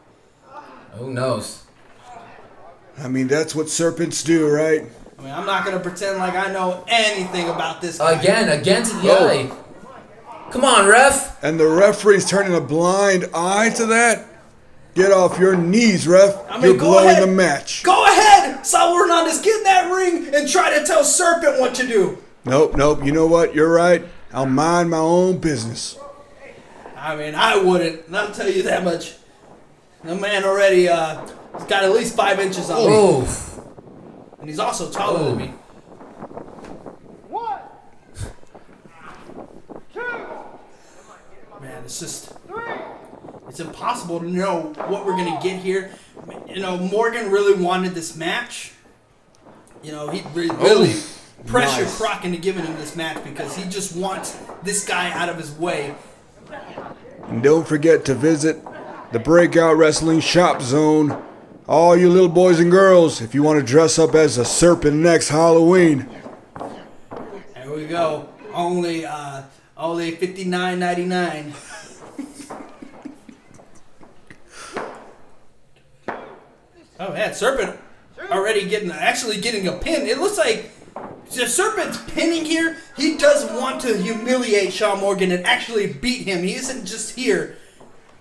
Who knows? I mean, that's what serpents do, right? I mean, I'm not going to pretend like I know anything about this guy. Again to the eye. Come on, ref. And the referee's turning a blind eye to that? Get off your knees, ref. You're blowing the match. Go ahead. Saul Hernandez, get in that ring and try to tell Serpent what to do. Nope. You know what? You're right. I'll mind my own business. I mean, I wouldn't. And I'll tell you that much. The man already has got at least 5 inches on me. And he's also taller than me. 1, 2, Man, it's just... It's impossible to know what we're going to get here. You know, Morgan really wanted this match. You know, he really pressured Croc into giving him this match because he just wants this guy out of his way. And don't forget to visit the Breakout Wrestling Shop Zone. All you little boys and girls, if you want to dress up as a Serpent next Halloween. There we go. Only $59.99. Oh man, Serpent already getting a pin. It looks like the Serpent's pinning here. He does want to humiliate Sean Morgan and actually beat him. He isn't just here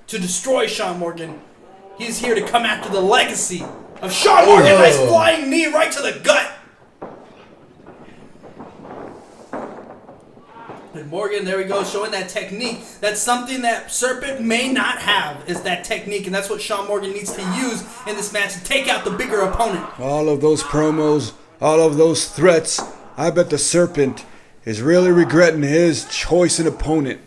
to destroy Sean Morgan. He's here to come after the legacy of Sean Morgan. Nice flying knee right to the gut. And Morgan, there we go, showing that technique. That's something that Serpent may not have, is that technique, and that's what Sean Morgan needs to use in this match to take out the bigger opponent. All of those promos, all of those threats, I bet the Serpent is really regretting his choice in opponent.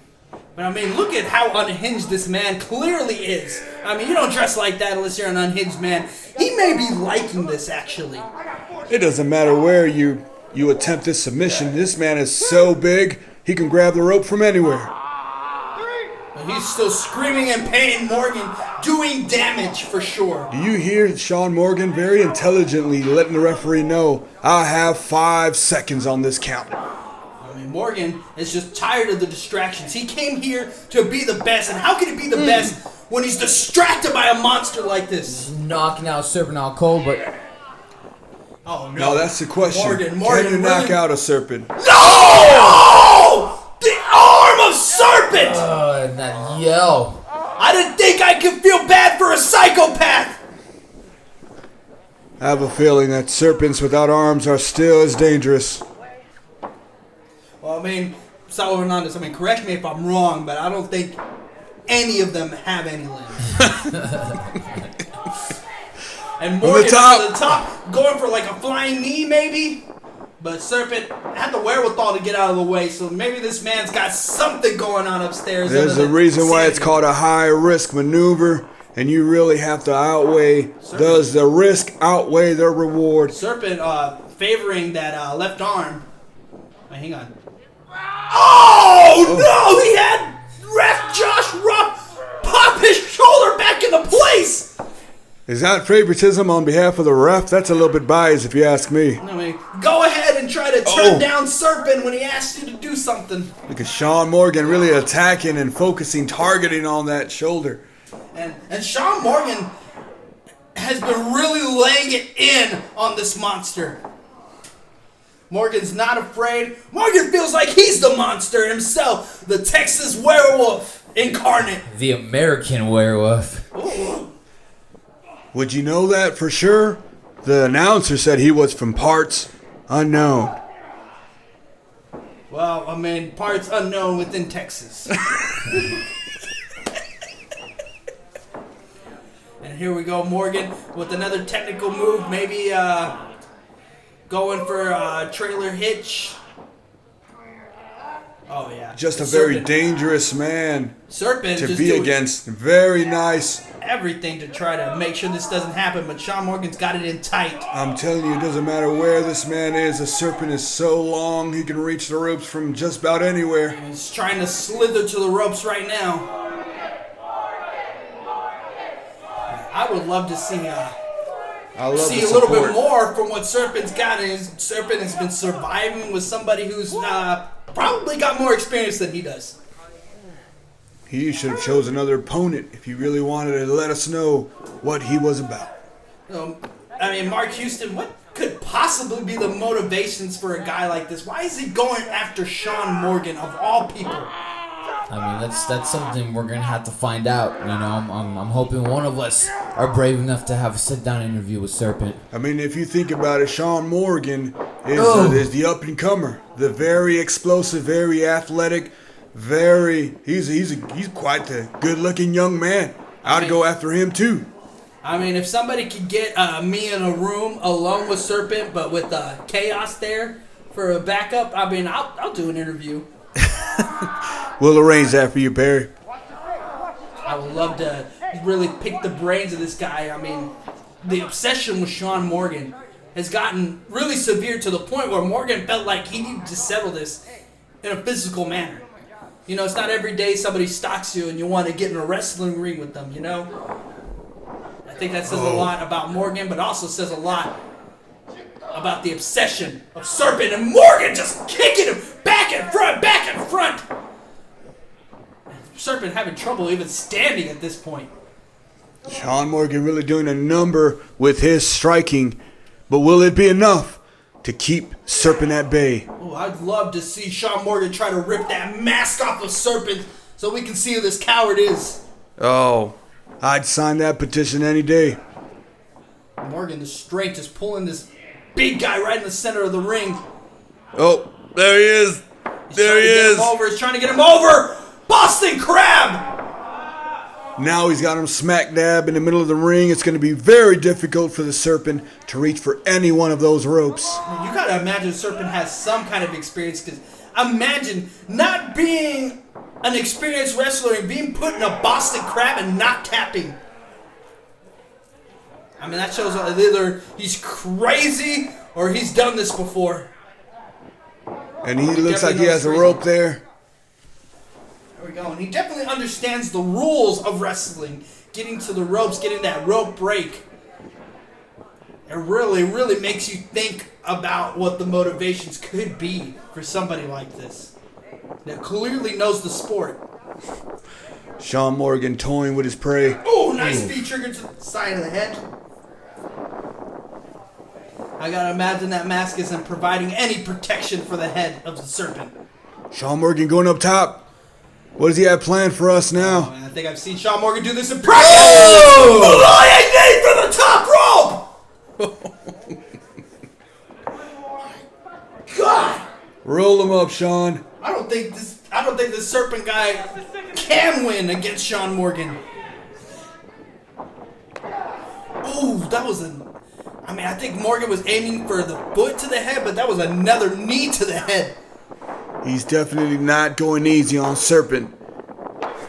But I mean, look at how unhinged this man clearly is. I mean, you don't dress like that unless you're an unhinged man. He may be liking this, actually. It doesn't matter where you attempt this submission. This man is so big, he can grab the rope from anywhere. But he's still screaming in pain. Morgan doing damage for sure. Do you hear Sean Morgan very intelligently letting the referee know, I have 5 seconds on this count? I mean, Morgan is just tired of the distractions. He came here to be the best, and how can he be the best when he's distracted by a monster like this? Knocking out Serpent out cold, but... Oh, no. No, that's the question. Morgan, Can you knock really? out a Serpent? No! The arm of Serpent! And that yell. I didn't think I could feel bad for a psychopath! I have a feeling that serpents without arms are still as dangerous. Well, I mean, Saul Hernandez, correct me if I'm wrong, but I don't think any of them have any limbs. And Morgan at the top, going for like a flying knee maybe. But Serpent had the wherewithal to get out of the way, so maybe this man's got something going on upstairs. There's a reason why it's called a high-risk maneuver, and you really have to outweigh, does the risk outweigh the reward? Serpent favoring that left arm. Wait, hang on. Oh, no! He had ref Josh Ruff pop his shoulder back into place! Is that favoritism on behalf of the ref? That's a little bit biased if you ask me. I mean, go ahead and try to turn down Serpent when he asks you to do something. Look at Sean Morgan really attacking and focusing, targeting on that shoulder. And Sean Morgan has been really laying it in on this monster. Morgan's not afraid. Morgan feels like he's the monster himself. The Texas Werewolf incarnate. The American Werewolf. Ooh. Would you know that for sure? The announcer said he was from parts unknown. Well, parts unknown within Texas. And here we go, Morgan with another technical move. Maybe going for a trailer hitch. Oh, yeah. Just a very dangerous man Serpent to just be against. Very nice. Everything to try to make sure this doesn't happen, but Sean Morgan's got it in tight. I'm telling you, it doesn't matter where this man is. The Serpent is so long, he can reach the ropes from just about anywhere. He's trying to slither to the ropes right now. I would love to see a little bit more from what Serpent's got. Serpent has been surviving with somebody who's probably got more experience than he does. He should have chose another opponent if he really wanted to let us know what he was about. Mark Houston, what could possibly be the motivations for a guy like this? Why is he going after Sean Morgan of all people? I mean, that's something we're gonna have to find out. You know, I'm hoping one of us are brave enough to have a sit-down interview with Serpent. I mean, if you think about it, Sean Morgan is the up-and-comer, the very explosive, very athletic, he's quite the good-looking young man. I'd go after him too. I mean, if somebody could get me in a room alone with Serpent, but with Kaos there for a backup, I mean, I'll do an interview. We'll arrange that for you, Barry. I would love to really pick the brains of this guy. I mean, the obsession with Sean Morgan has gotten really severe to the point where Morgan felt like he needed to settle this in a physical manner. You know, it's not every day somebody stalks you and you want to get in a wrestling ring with them, you know? I think that says a lot about Morgan, but also says a lot about the obsession of Serpent and Morgan just kicking him back and front, back and front. Serpent having trouble even standing at this point. Sean Morgan really doing a number with his striking, but will it be enough to keep Serpent at bay? Oh, I'd love to see Sean Morgan try to rip that mask off of Serpent so we can see who this coward is. Oh, I'd sign that petition any day. Morgan, the strength, is pulling this big guy right in the center of the ring. Oh, there he is. There he is. He's trying to get him over. Boston Crab. Now he's got him smack dab in the middle of the ring. It's going to be very difficult for the Serpent to reach for any one of those ropes. You got to imagine Serpent has some kind of experience, because imagine not being an experienced wrestler and being put in a Boston Crab and not tapping. I mean, that shows either he's crazy or he's done this before. And he looks like he has a rope there. There we go. And he definitely understands the rules of wrestling. Getting to the ropes, getting that rope break. It really, really makes you think about what the motivations could be for somebody like this that clearly knows the sport. Sean Morgan toying with his prey. Oh, nice feet trigger to the side of the head. I gotta imagine that mask isn't providing any protection for the head of the Serpent. Sean Morgan going up top. What does he have planned for us now? I think I've seen Sean Morgan do this in practice. Oh! For the top rope! God! Roll him up, Sean. I don't think this Serpent guy can win against Sean Morgan. Oh, that was I think Morgan was aiming for the foot to the head, but that was another knee to the head. He's definitely not going easy on Serpent.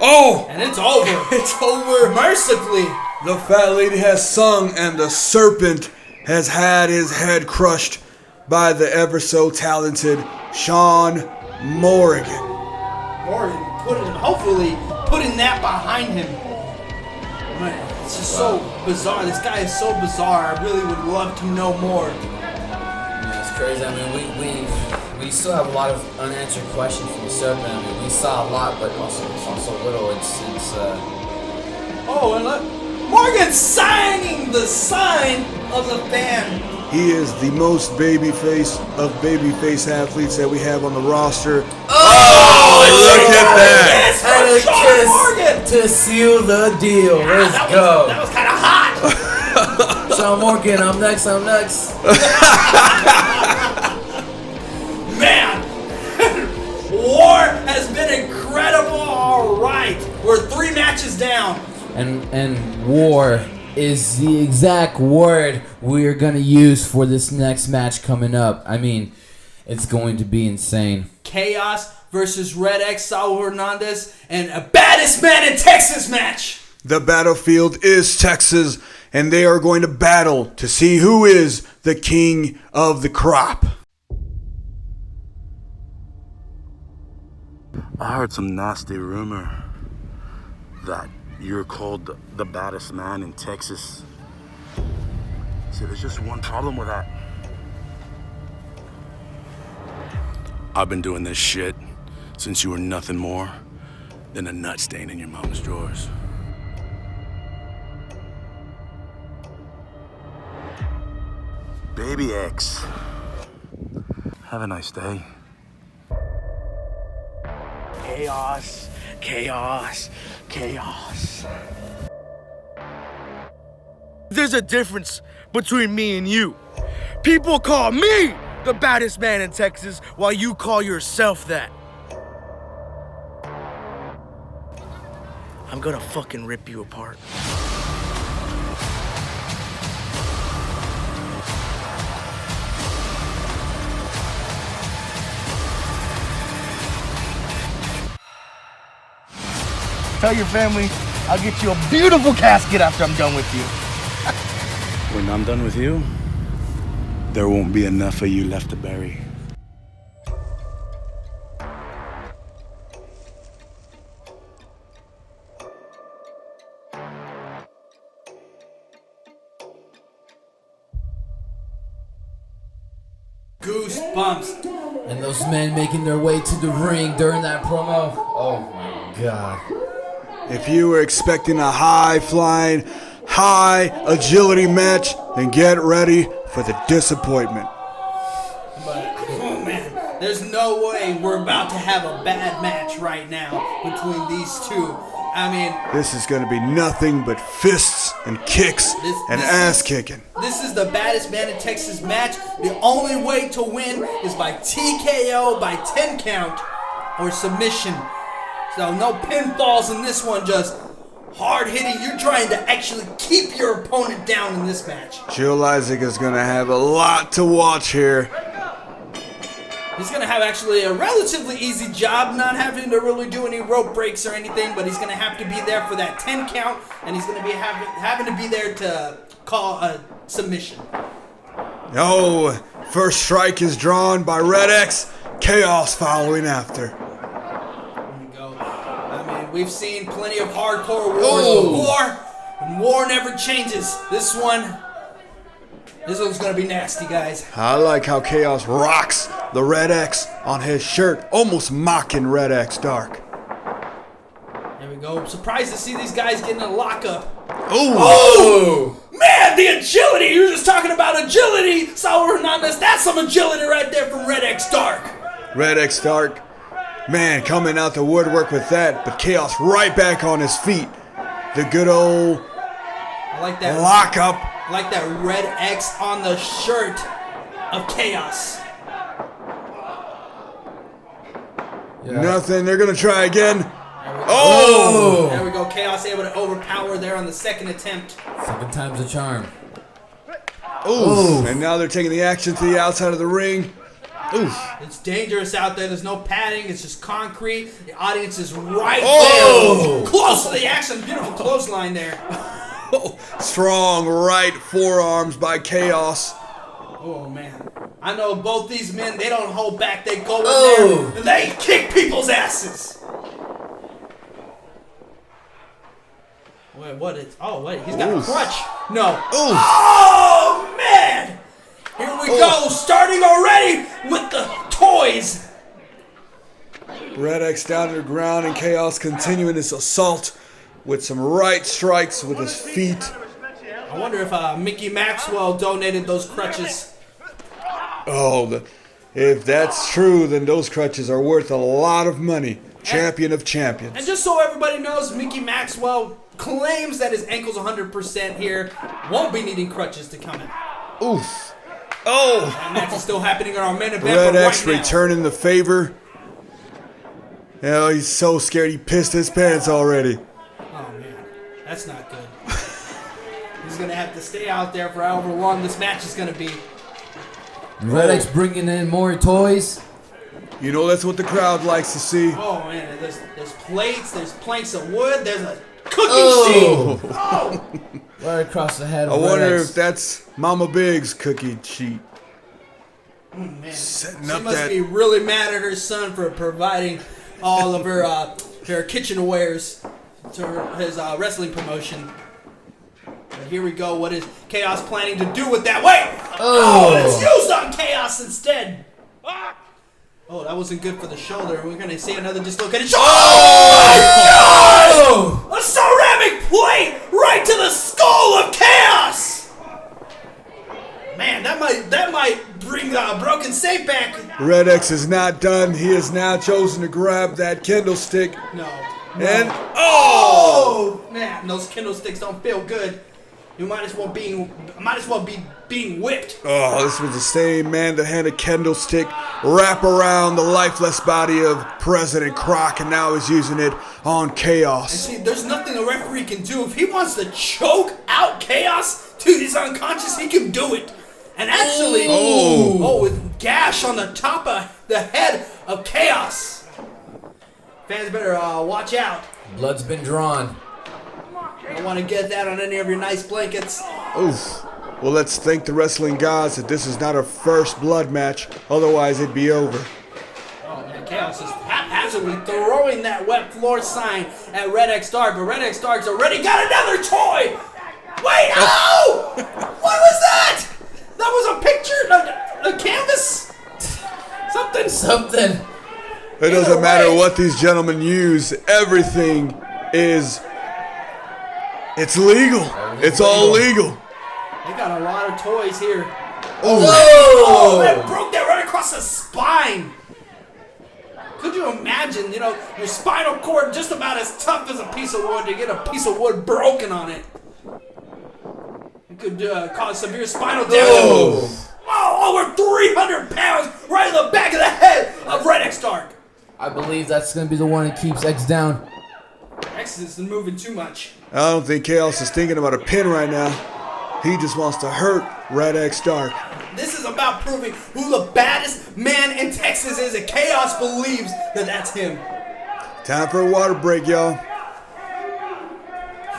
Oh! And it's over. It's over. Mercifully. The fat lady has sung, and the Serpent has had his head crushed by the ever so talented Sean Morgan. Hopefully putting that behind him. Man, it's just so bizarre. This guy is so bizarre. I really would love to know more. Yeah, it's crazy. I mean, we still have a lot of unanswered questions from the Serpent. I mean, we saw a lot, but also little. Oh, and look, Morgan's signing the sign of the fan. He is the most babyface of babyface athletes that we have on the roster. Oh, look at that! And a kiss to seal the deal. Let's go. That was kind of hot. Sean Morgan, I'm next. Man, War has been incredible. All right, we're 3 matches down. And war is the exact word we're gonna use for this next match coming up. I mean, it's going to be insane. Kaos versus Red X, Saul Hernandez, and a Baddest Men in Texas match. The battlefield is Texas, and they are going to battle to see who is the king of the crop. I heard some nasty rumor that you're called the baddest man in Texas. See, there's just one problem with that. I've been doing this shit since you were nothing more than a nut stain in your mom's drawers. Baby X. Have a nice day. Chaos Chaos. There's a difference between me and you. People call me the baddest man in Texas while you call yourself that. I'm gonna fucking rip you apart. Tell your family I'll get you a beautiful casket after I'm done with you. When I'm done with you, there won't be enough of you left to bury. Goosebumps. And those men making their way to the ring during that promo. Oh my God. If you were expecting a high-flying, high-agility match, then get ready for the disappointment. But, oh man, there's no way we're about to have a bad match right now between these two. I mean, this is going to be nothing but fists and kicks and ass-kicking. This is the baddest man in Texas match. The only way to win is by TKO, by 10 count, or submission. So no pinfalls in this one, just hard hitting. You're trying to actually keep your opponent down in this match. Joe Isaac is going to have a lot to watch here. He's going to have actually a relatively easy job, not having to really do any rope breaks or anything, but he's going to have to be there for that 10 count, and he's going to be having to be there to call a submission. Oh, first strike is drawn by Red X. Chaos following after. We've seen plenty of hardcore wars before, and war never changes. This one's gonna be nasty, guys. I like how Chaos rocks the Red X on his shirt, almost mocking Red X Dark. There we go. I'm surprised to see these guys getting a lockup. Oh! Man, the agility! You were just talking about agility, Saul Hernandez. That's some agility right there from Red X Dark. Red X Dark. Man, coming out the woodwork with that, but Chaos right back on his feet. The good old I like that lockup. I like that Red X on the shirt of Chaos. Yeah. Nothing, they're gonna try again. There we go, Chaos able to overpower there on the second attempt. Second time's a charm. Ooh. And now they're taking the action to the outside of the ring. Oof. It's dangerous out there. There's no padding. It's just concrete. The audience is right there. Close to the action. Beautiful clothesline there. Strong right forearms by Chaos. Oh, man. I know both these men, they don't hold back. They go in there and they kick people's asses. Wait, what is... Oh, wait. He's got a crutch. No. Oh, man. Here we go, starting already with the toys. Red X down to the ground and Chaos continuing his assault with some right strikes with his feet. I wonder if Mickey Maxwell donated those crutches. Oh, if that's true, then those crutches are worth a lot of money. Champion of champions. And just so everybody knows, Mickey Maxwell claims that his ankle's 100% here. Won't be needing crutches to come in. Oof. Oh! That match is still happening in our main event. Red X right returning the favor. Oh, he's so scared he pissed his pants already. Oh, man. That's not good. He's going to have to stay out there for however long this match is going to be. Red X bringing in more toys. You know, that's what the crowd likes to see. Oh, man. There's plates. There's planks of wood. There's a cookie sheet. Oh! Right across the head of I wonder Red X. if that's Mama Big's cookie sheet. Man, Setting she up must that. be really mad at her son for providing all of her kitchen wares to his wrestling promotion. But here we go. What is Chaos planning to do with that? Wait! Oh, it's used on Chaos instead. Oh, that wasn't good for the shoulder. We're going to see another dislocated shoulder. Oh, my God! A ceramic plate right to the skull of Chaos. Man, that might bring Broken Safe back. Red X is not done. He has now chosen to grab that kendo stick. No. And Oh man, those kendo sticks don't feel good. You might as well be being whipped. oh, this was the same man that had a kendo stick wrap around the lifeless body of President Croc, and now he's using it on And Chaos. see, there's nothing a referee can do. If he wants to choke out Chaos till he's unconscious, he can do it. And actually, with gash on the top of the head of Chaos. Fans better watch out. Blood's been drawn. Don't want to get that on any of your nice blankets. Oof. Well, let's thank the wrestling gods that this is not a first blood match. Otherwise, it'd be over. Oh man, Chaos is haphazardly throwing that wet floor sign at Red X Dark, but Red X Dark's already got another toy! Wait, oh! What was that? That was a picture? A canvas? Something. It doesn't matter what these gentlemen use. Everything is... It's legal. It's all legal. They got a lot of toys here. Oh, that broke that right across the spine. Could you imagine, your spinal cord just about as tough as a piece of wood to get a piece of wood broken on it? It could cause severe spinal damage. Over 300 pounds right in the back of the head of Red X Dark. I believe that's going to be the one that keeps X down. X isn't moving too much. I don't think Chaos is thinking about a pin right now. He just wants to hurt Red X Dark. This is about proving who the baddest man in Texas is, and Chaos believes that that's him. Time for a water break, y'all.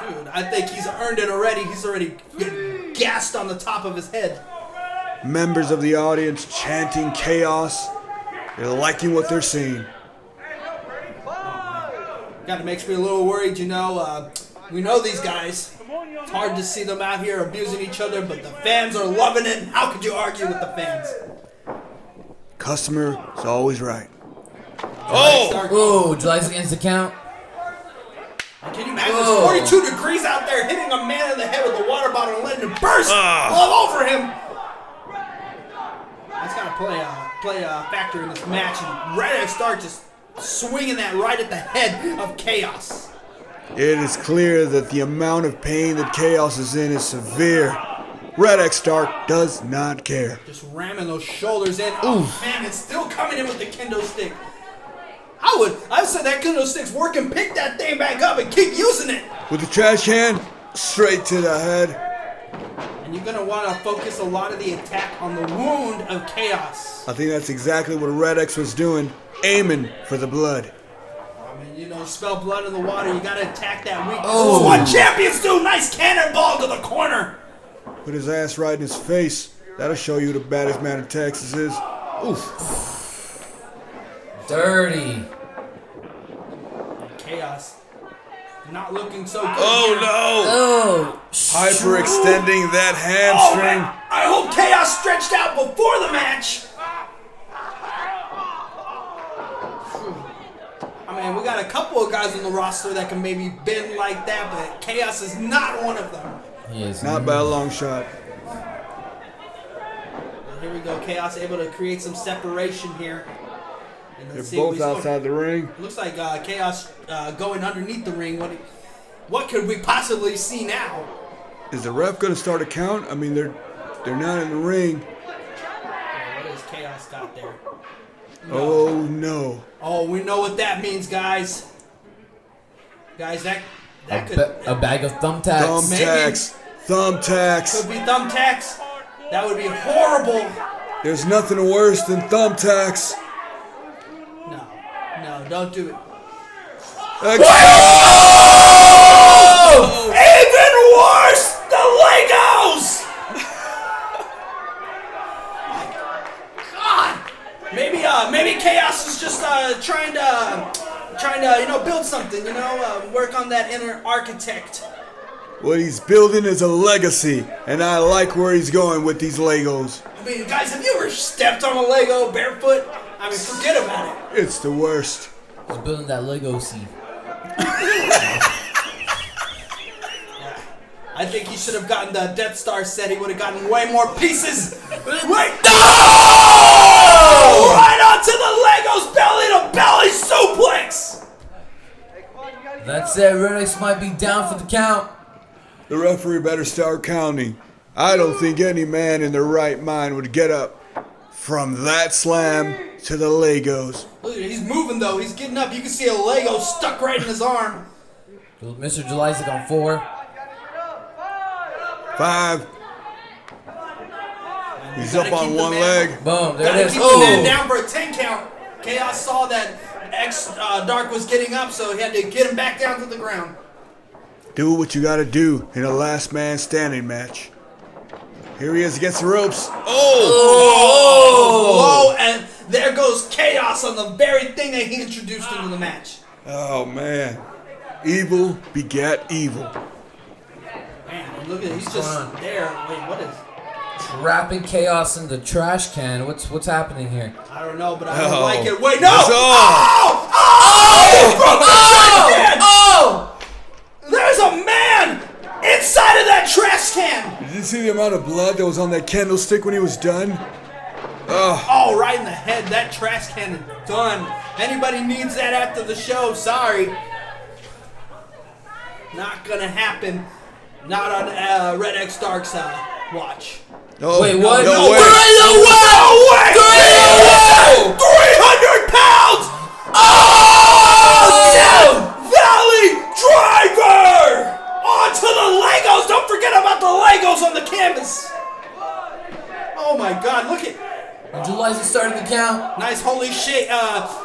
Dude, I think he's earned it already. He's already getting gassed on the top of his head. Members of the audience chanting Chaos. They're liking what they're seeing. Kind of makes me a little worried, we know these guys. It's hard to see them out here abusing each other, but the fans are loving it. How could you argue with the fans? Customer is always right. Would you like to against the count? Can you imagine? It's 42 degrees out there, hitting a man in the head with a water bottle and letting it burst all over him. That's got to play a factor in this match. And Red X Dark just swinging that right at the head of Chaos. It is clear that the amount of pain that Chaos is in is severe. Red X Dark does not care. Just ramming those shoulders in. Oh man, it's still coming in with the kendo stick. I said that kendo stick's working. Pick that thing back up and keep using it. With the trash can, straight to the head. And you're going to want to focus a lot of the attack on the wound of Chaos. I think that's exactly what Red X was doing, aiming for the blood. Spell blood in the water, you got to attack that weakness. This is what champions do. Nice cannonball to the corner. Put his ass right in his face. That'll show you who the baddest man in Texas is. Oof. Dirty. Chaos. Not looking so good. Hyperextending that hamstring. I hope Chaos stretched out before the match. We got a couple of guys on the roster that can maybe bend like that, but Chaos is not one of them. He is not by a long shot. Well, here we go. Chaos able to create some separation here. And They're both outside the ring. Looks like Chaos going underneath the ring. What could we possibly see now? Is the ref going to start a count? I mean, they're not in the ring. What has Chaos got there? No. Oh, no. Oh, we know what that means, guys. Guys, that could... A bag of thumbtacks. Thumbtacks. Could be thumbtacks. That would be horrible. There's nothing worse than thumbtacks. No, don't do it. Oh! Even worse, the Legos! God! Maybe Chaos is just trying to build something, work on that inner architect. What he's building is a legacy, and I like where he's going with these Legos. Guys, have you ever stepped on a Lego barefoot? Forget about it. It's the worst. He's building that Lego scene. I think he should have gotten the Death Star set. He would have gotten way more pieces. Wait, no! Right onto the Legos belly to belly suplex. That's it. Red X might be down for the count. The referee better start counting. I don't think any man in their right mind would get up from that slam to the Legos. Look at it, he's moving though. He's getting up. You can see a Lego stuck right in his arm. Mr. Jelaisic on 4. 5. He's up on one leg. Boom, there Gotta it is. keep the man down for a 10 count. Kaos saw that Dark was getting up, so he had to get him back down to the ground. Do what you gotta do in a last man standing match. Here he is against the ropes. Oh, and there goes Kaos on the very thing that he introduced into the match. Oh man. Evil begat evil. Man, look at it. He's just there. Wait, what is? Trapping Kaos in the trash can. What's happening here? I don't know, but I don't like it. Wait, no! Oh! There's a man inside of that trash can! Did you see the amount of blood that was on that candlestick when he was done? Oh, right in the head. That trash can is done. Anybody needs that after the show, sorry. Not gonna happen. Not on Red X Dark's watch. Oh, wait, what? No way. 300 pounds! Oh! Death Valley Driver! Onto the Legos! Don't forget about the Legos on the canvas! Oh my god, look at... Jelaisic starting the count. Nice holy shit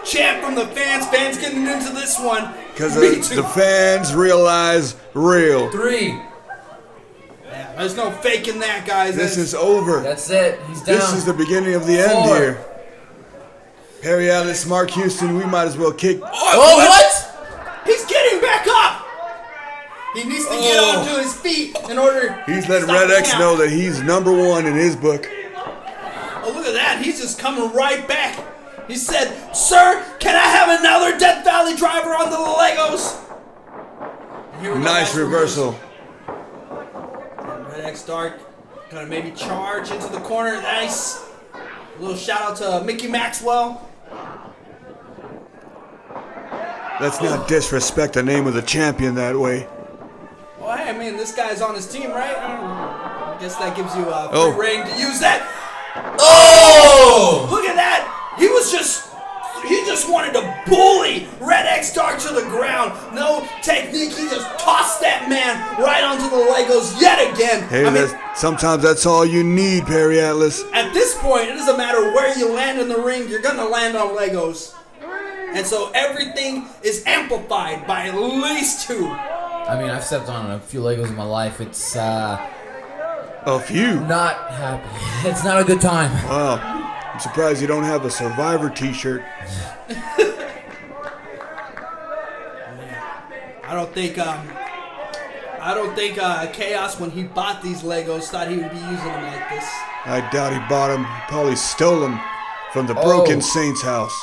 chant from the fans. Fans getting into this one. Because the fans realize real. 3. Yeah, there's no faking that, guys. This is over. That's it. He's down. This is the beginning of the end 4. here. Perry Ellis, Mark Houston, we might as well kick. Oh, what? He's getting back up. He needs to get onto his feet in order. He's letting stop Red the X count. know that he's #1 in his book. Oh, look at that. He's just coming right back. He said, "Sir, can I have another Death Valley Driver on the Legos?" Here we go, Nice reversal. Red X Dark gonna maybe charge into the corner. Nice. A little shout out to Mickey Maxwell. Let's not disrespect the name of the champion that way. Well, hey, I mean, this guy's on his team, right? I guess that gives you a free reign to use that. Oh! Look at that! He just wanted to bully Red X Dark to the ground. No technique. He just tossed that man right onto the Legos yet again. Hey, sometimes that's all you need, Perry Atlas. At this point, it doesn't matter where you land in the ring. You're gonna land on Legos, and so everything is amplified by at least 2. I mean, I've stepped on a few Legos in my life. It's a few. Not happy. It's not a good time. Wow. I'm surprised you don't have a Survivor t-shirt. I don't think Kaos, when he bought these Legos, thought he would be using them like this. I doubt he bought them. He probably stole them from the Broken Saints house.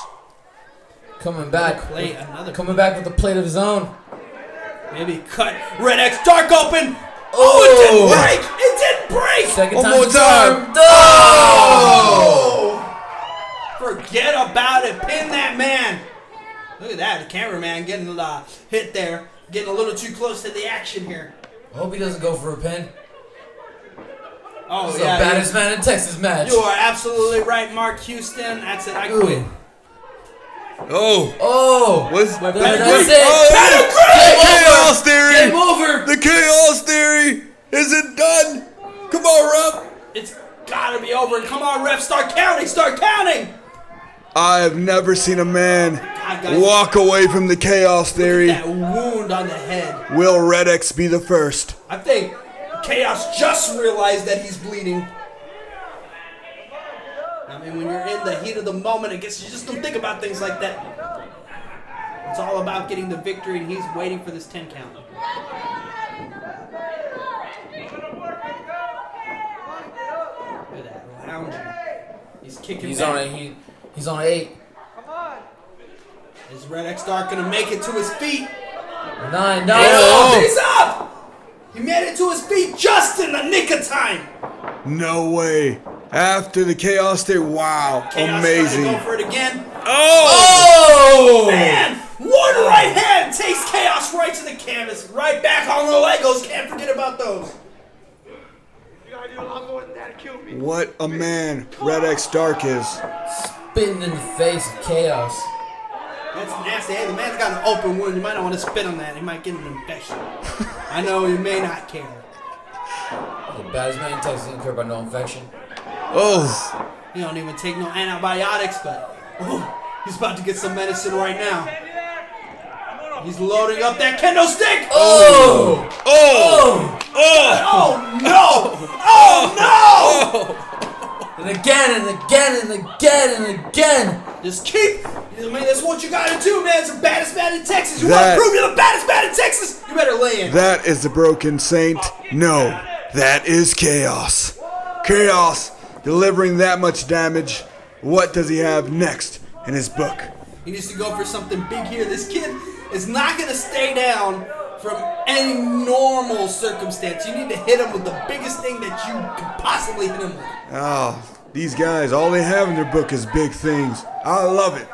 Coming back. Coming back with a plate of his own. Maybe cut Red X Dark open. Oh, it didn't break! It didn't break! Second One time more to time. Oh! Forget about it. Pin that man. Look at that. The cameraman getting hit there. Getting a little too close to the action here. I hope he doesn't go for a pin. Oh, this yeah. Is the baddest man in Texas match. You are absolutely right, Mark Houston. That's it. I quit. What's that's it. Chaos Theory! Game over! The Chaos Theory! Is it done? Come on, ref! It's gotta be over. Come on, ref. Start counting. Start counting. I have never seen a man guys, walk away from the Chaos Theory. That wound on the head. Will Red X be the first? I think Kaos just realized that he's bleeding. I mean, when you're in the heat of the moment, I guess you just don't think about things like that. It's all about getting the victory, and he's waiting for this 10 count. Look at that, lounging. He's kicking He's back. He's on 8. Is Red X Dark gonna make it to his feet? 9. He's up! He made it to his feet just in the nick of time. No way. After the Chaos Theory, wow, Kaos amazing. trying to go for it again. Oh! Man, One right hand takes Kaos right to the canvas. Right back on the Legos. Can't forget about those. What a man Red X Dark is. Spitting in the face of Kaos. That's nasty. Hey, the man's got an open wound. You might not want to spit on that. He might get an infection. I know you may not care. The baddest man in Texas doesn't care about no infection. Oh. He don't even take no antibiotics, but he's about to get some medicine right now. He's loading up that kendo stick. Oh! Oh! Oh no! Oh no! And again and again and again and again. Just keep. I mean, that's what you gotta do, man. It's the baddest man in Texas. You want to prove you're the baddest man in Texas? You better lay in. That is the Broken Saint. No, that is Kaos. Kaos delivering that much damage. What does he have next in his book? He needs to go for something big here. This kid is not gonna stay down from any normal circumstance. You need to hit him with the biggest thing that you can possibly hit him with. Oh, these guys, all they have in their book is big things. I love it.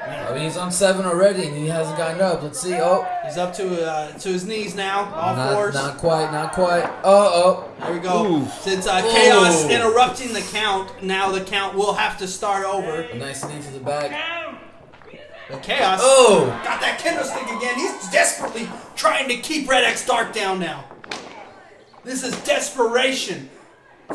I mean, he's on 7 already and he hasn't gotten up. Let's see. Oh, he's up to his knees now. All fours. Not quite. Oh. There we go. Ooh. Since Kaos interrupting the count, now the count will have to start over. A nice knee to the back. But Kaos got that kendo stick again. He's desperately trying to keep Red X Dark down now. This is desperation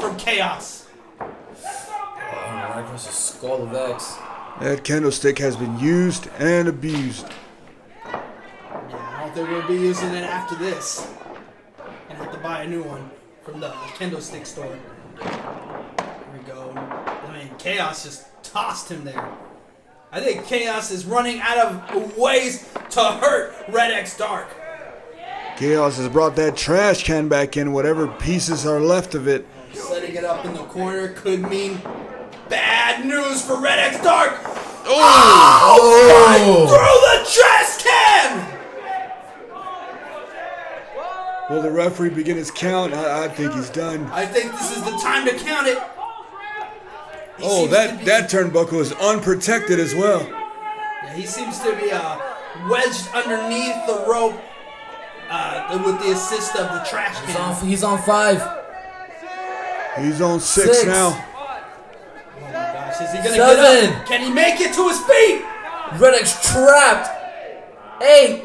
from Kaos. Right across the skull of X. That kendo stick has been used and abused. Yeah, I don't think we'll be using it after this. Gonna have to buy a new one from the kendo stick store. Here we go. I mean, Kaos just tossed him there. I think Kaos is running out of ways to hurt Red X Dark. Kaos has brought that trash can back in, whatever pieces are left of it. Setting it up in the corner could mean bad news for Red X Dark. Oh! Right through the trash can! Will the referee begin his count? I think he's done. I think this is the time to count it. That turnbuckle is unprotected as well. Yeah, he seems to be wedged underneath the rope with the assist of the trash can. He's on 5. He's on 6 now. Oh my gosh, is he gonna get up? Can he make it to his feet? Red X trapped. 8.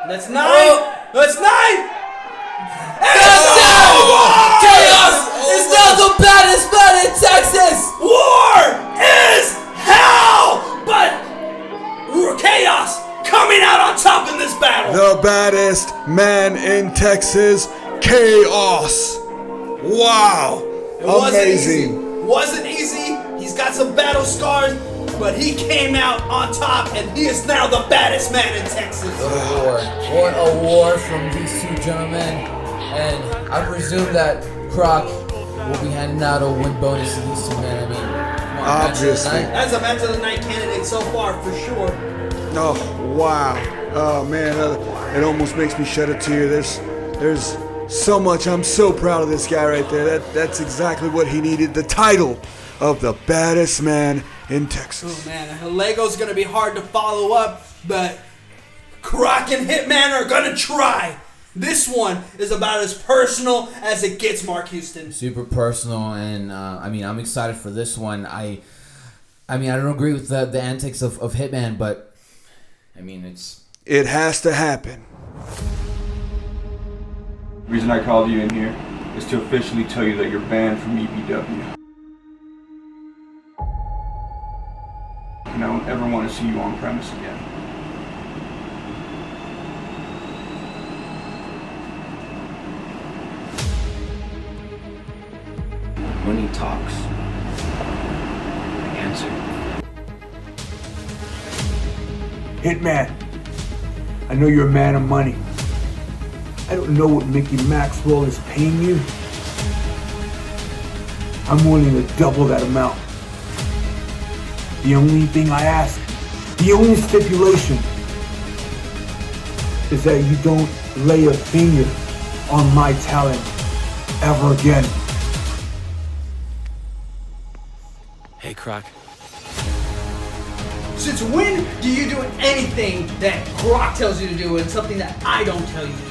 That's 9. That's 9. That's 10. Kaos is now the baddest man in Texas. War is hell, but Kaos coming out on top in this battle. The baddest man in Texas, Kaos. Wow. Amazing. Wasn't easy. He's got some battle scars, but he came out on top, and he is now the baddest man in Texas. What a war from these two gentlemen. And I presume that Croc will be handing out a win bonus to these two men. I mean, obviously. That's a match of the night candidate so far, for sure. Oh, wow. Oh, man. It almost makes me shed a tear. There's so much. I'm so proud of this guy right there. That's exactly what he needed. The title of the baddest man in Texas. Oh, man. Lego's going to be hard to follow up, but Croc and Hitman are going to try. This one is about as personal as it gets, Mark Houston. Super personal, and I mean, I'm excited for this one. I mean, I don't agree with the antics of Hitman, but I mean, it has to happen. The reason I called you in here is to officially tell you that you're banned from EBW. And I don't ever want to see you on premise again. When he talks, I answer. Hitman, I know you're a man of money. I don't know what Mickey Maxwell is paying you. I'm willing to double that amount. The only thing I ask, the only stipulation, is that you don't lay a finger on my talent ever again. Hey, Croc. Since when do you do anything that Croc tells you to do and something that I don't tell you to do?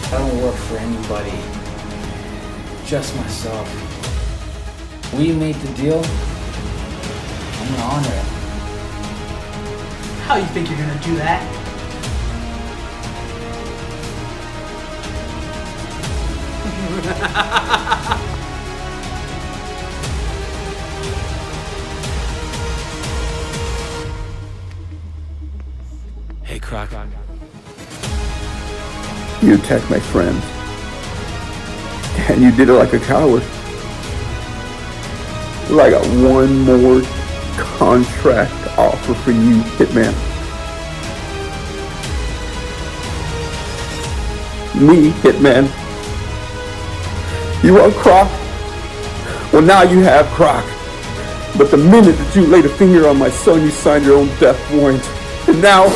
I don't work for anybody. Just myself. We made the deal. I'm gonna honor it. How you think you're gonna do that? Hey, Croc. You attacked my friend. And you did it like a coward. Well, I got one more contract offer for you, Hitman. Me, Hitman. You want Croc? Well, now you have Croc. But the minute that you laid a finger on my son, you signed your own death warrant. And now,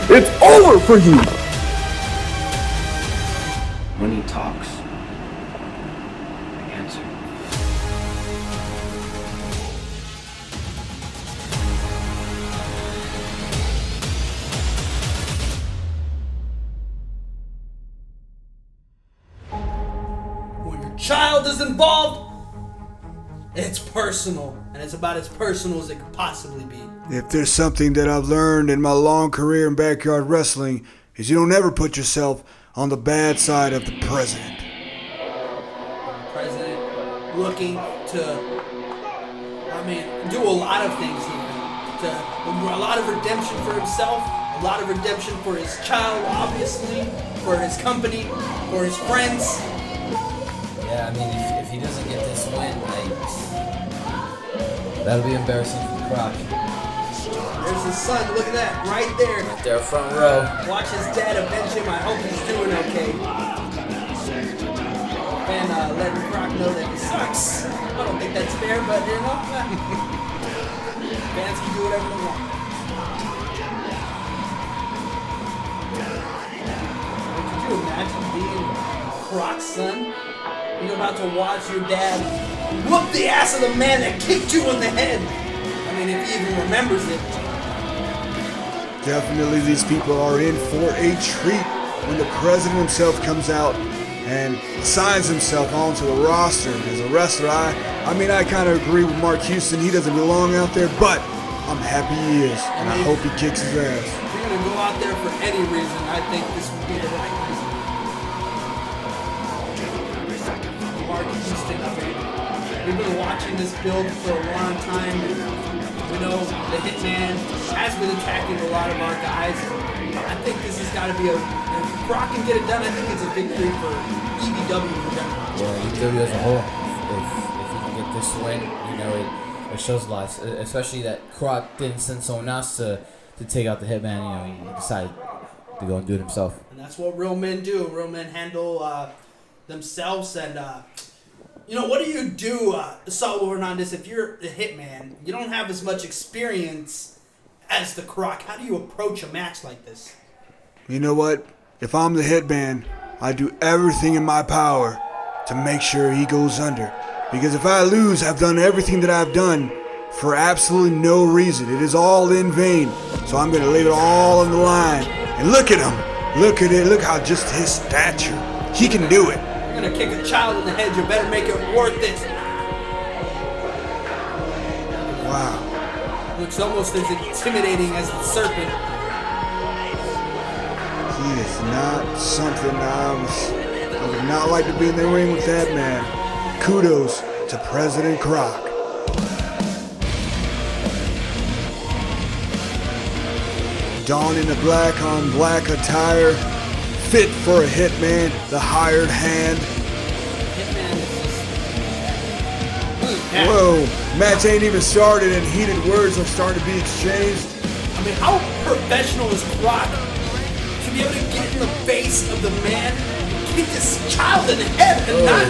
it's over for you! When he talks, I answer. When your child is involved, it's personal, and it's about as personal as it could possibly be. If there's something that I've learned in my long career in backyard wrestling, is you don't ever put yourself on the bad side of the president. The president looking to, do a lot of things here. A lot of redemption for himself, a lot of redemption for his child, obviously, for his company, for his friends. Yeah, if he doesn't get this win, that'll be embarrassing for the Croc. There's his son, look at that, right there. Right there, front row. Watch his dad avenge him, I hope he's doing okay. And letting Croc know that he sucks. I don't think that's fair, but fans can do whatever they want. Could you imagine being Croc's son? You're about to watch your dad whoop the ass of the man that kicked you in the head. If he even remembers it. Definitely these people are in for a treat when the president himself comes out and signs himself onto the roster as a wrestler. I kind of agree with Mark Houston. He doesn't belong out there, but I'm happy he is, and I hope he kicks his ass. If you're going to go out there for any reason, I think this would be the right reason. Mark Houston, we've been watching this build for a long time. We know the Hitman has been attacking a lot of our guys. I think this has got to be if Brock can get it done, I think it's a victory for EBW in general. Yeah, EBW as a whole. If he can get this win, it shows a lot. Especially that Croc didn't send someone else to take out the Hitman. He decided to go and do it himself. And that's what real men do. Real men handle themselves and. What do you do, Saul Hernandez, if you're the Hitman? You don't have as much experience as the Croc. How do you approach a match like this? You know what? If I'm the Hitman, I do everything in my power to make sure he goes under. Because if I lose, I've done everything that I've done for absolutely no reason. It is all in vain. So I'm going to leave it all on the line. And look at him. Look at it. Look how just his stature. He can do it. You're gonna kick a child in the head, you better make it worth it. Wow. Looks almost as intimidating as the Serpent. He is not something I would not like to be in the ring with that man. Kudos to President Croc. Dawn in the black on black attire. Fit for a Hitman, the hired hand. Whoa, match ain't even started and heated words are starting to be exchanged. How professional is Croc to be able to get in the face of the man, kick this child in the head and not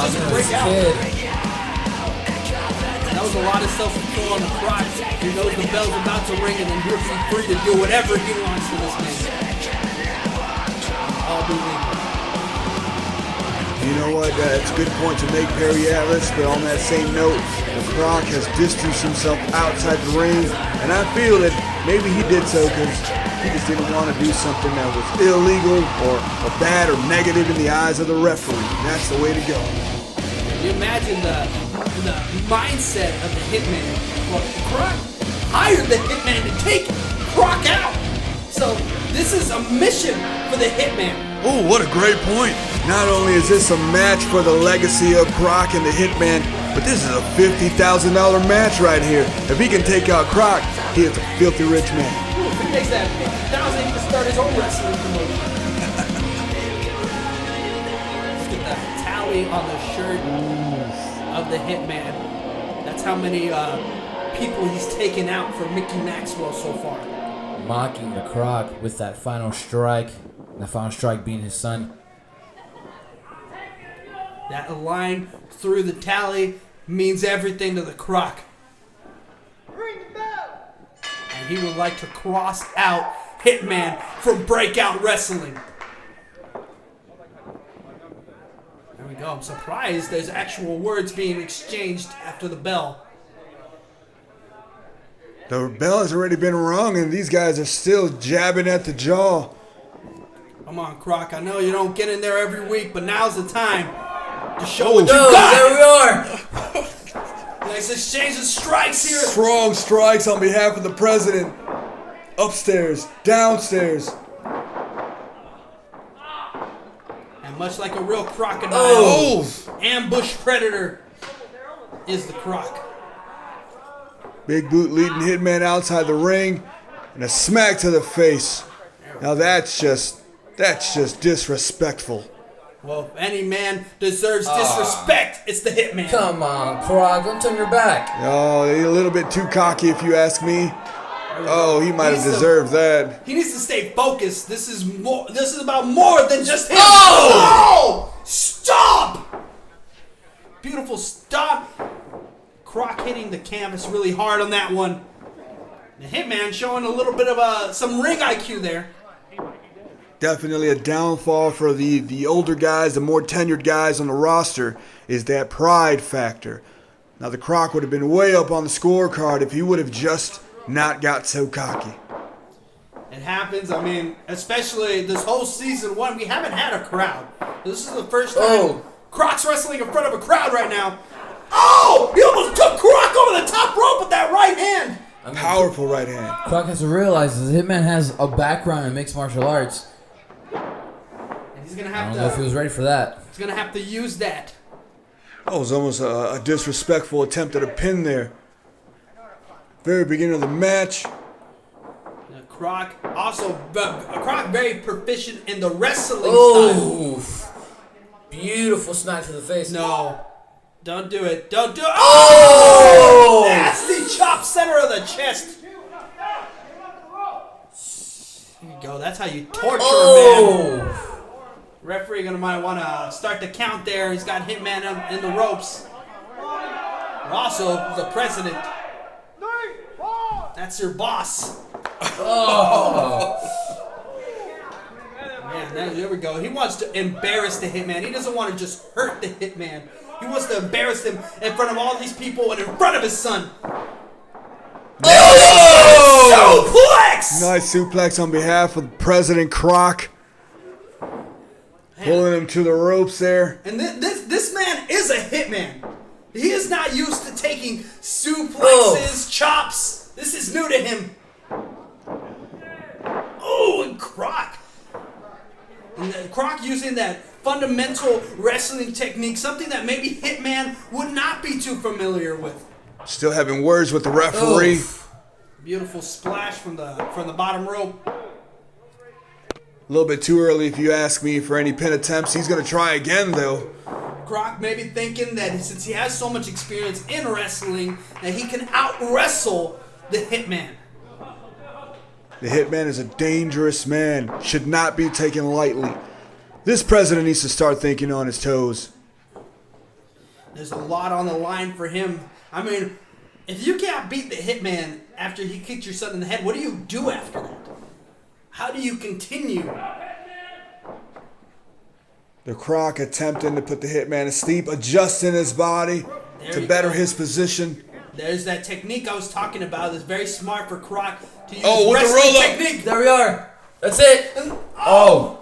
just break out? That was a lot of self-control on the Croc. He knows the bell's about to ring and then he'll be free to do whatever he wants to this man. You know what? That's a good point to make, Perry Atlas. But on that same note, the Croc has distanced himself outside the ring, and I feel that maybe he did so because he just didn't want to do something that was illegal or bad or negative in the eyes of the referee. That's the way to go. You imagine the mindset of the Hitman. Well, Croc hired the Hitman to take Croc out. So this is a mission for the Hitman. Oh, what a great point. Not only is this a match for the legacy of Croc and the Hitman, but this is a $50,000 match right here. If he can take out Croc, he is a filthy rich man. Ooh, if he makes that $50,000, he can start his own wrestling promotion. Look at the tally on the shirt of the Hitman. That's how many people he's taken out for Mickey Maxwell so far. Mocking the Croc with that final strike. The final strike being his son. That line through the tally means everything to the Croc. And he would like to cross out Hitman from Breakout Wrestling. There we go. I'm surprised there's actual words being exchanged after the bell. The bell has already been rung, and these guys are still jabbing at the jaw. Come on, Croc. I know you don't get in there every week, but now's the time to show what you got. There we are. Nice exchange of strikes here. Strong strikes on behalf of the president. Upstairs, downstairs. And much like a real crocodile, ambush predator is the Croc. Big boot leading Hitman outside the ring, and a smack to the face. Now that's just disrespectful. Well, if any man deserves disrespect, it's the Hitman. Come on, Croc. Don't turn your back. Oh, he's a little bit too cocky if you ask me. Oh, he might have deserved that. He needs to stay focused. This is about more than just him. Oh! Stop! Beautiful stop. Croc hitting the canvas really hard on that one. The Hitman showing a little bit of some ring IQ there. Definitely a downfall for the older guys, the more tenured guys on the roster, is that pride factor. Now the Croc would have been way up on the scorecard if he would have just not got so cocky. It happens. I mean, especially this whole season one, we haven't had a crowd. This is the first time Croc's wrestling in front of a crowd right now. Oh! He almost took Croc over the top rope with that right hand. Powerful right hand. Croc has to realize the Hitman has a background in mixed martial arts. And he's gonna have I don't know if he was ready for that. He's gonna have to use that. Oh, it was almost a disrespectful attempt at a pin there. Very beginning of the match. Croc Croc very proficient in the wrestling style. Beautiful smack to the face. No. Don't do it. Don't do it. Oh! Nasty chop center of the chest. Here you go. That's how you torture a man. Referee might want to start the count there. He's got Hitman in the ropes. But also, the president. That's your boss. Man, there we go. He wants to embarrass the Hitman. He doesn't want to just hurt the Hitman. He wants to embarrass him in front of all these people and in front of his son. Suplex! Nice suplex on behalf of President Croc. Pulling him to the ropes there. And this man is a Hitman. He is not used to taking suplexes, chops. This is new to him. Oh, and Croc. And Croc using that fundamental wrestling technique, something that maybe Hitman would not be too familiar with. Still having words with the referee. Beautiful splash from the bottom rope. A little bit too early if you ask me for any pin attempts. He's going to try again, though. Croc maybe thinking that since he has so much experience in wrestling, that he can out-wrestle the Hitman. The Hitman is a dangerous man. Should not be taken lightly. This president needs to start thinking on his toes. There's a lot on the line for him. I mean, if you can't beat the Hitman after he kicked your son in the head, what do you do after that? How do you continue? The Croc attempting to put the Hitman to sleep, adjusting his body to better his position. There's that technique I was talking about. It's very smart for Croc to use with the wrestling roll-up. technique. There we are. That's it. Oh.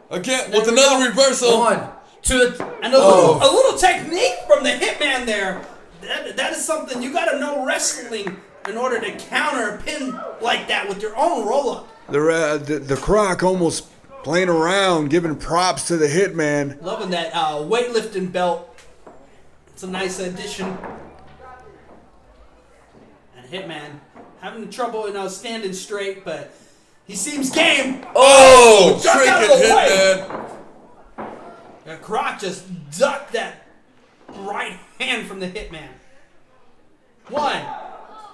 Again, with another reversal. 1, 2, And a little technique from the Hitman there. That is something you got to know wrestling in order to counter a pin like that with your own roll-up. The Croc almost playing around, giving props to the Hitman. Loving that weightlifting belt. It's a nice addition. And Hitman having trouble, standing straight, but he seems game. Oh, duck out of tricky the way. Hitman. And Croc just ducked that right hand from the Hitman. 1,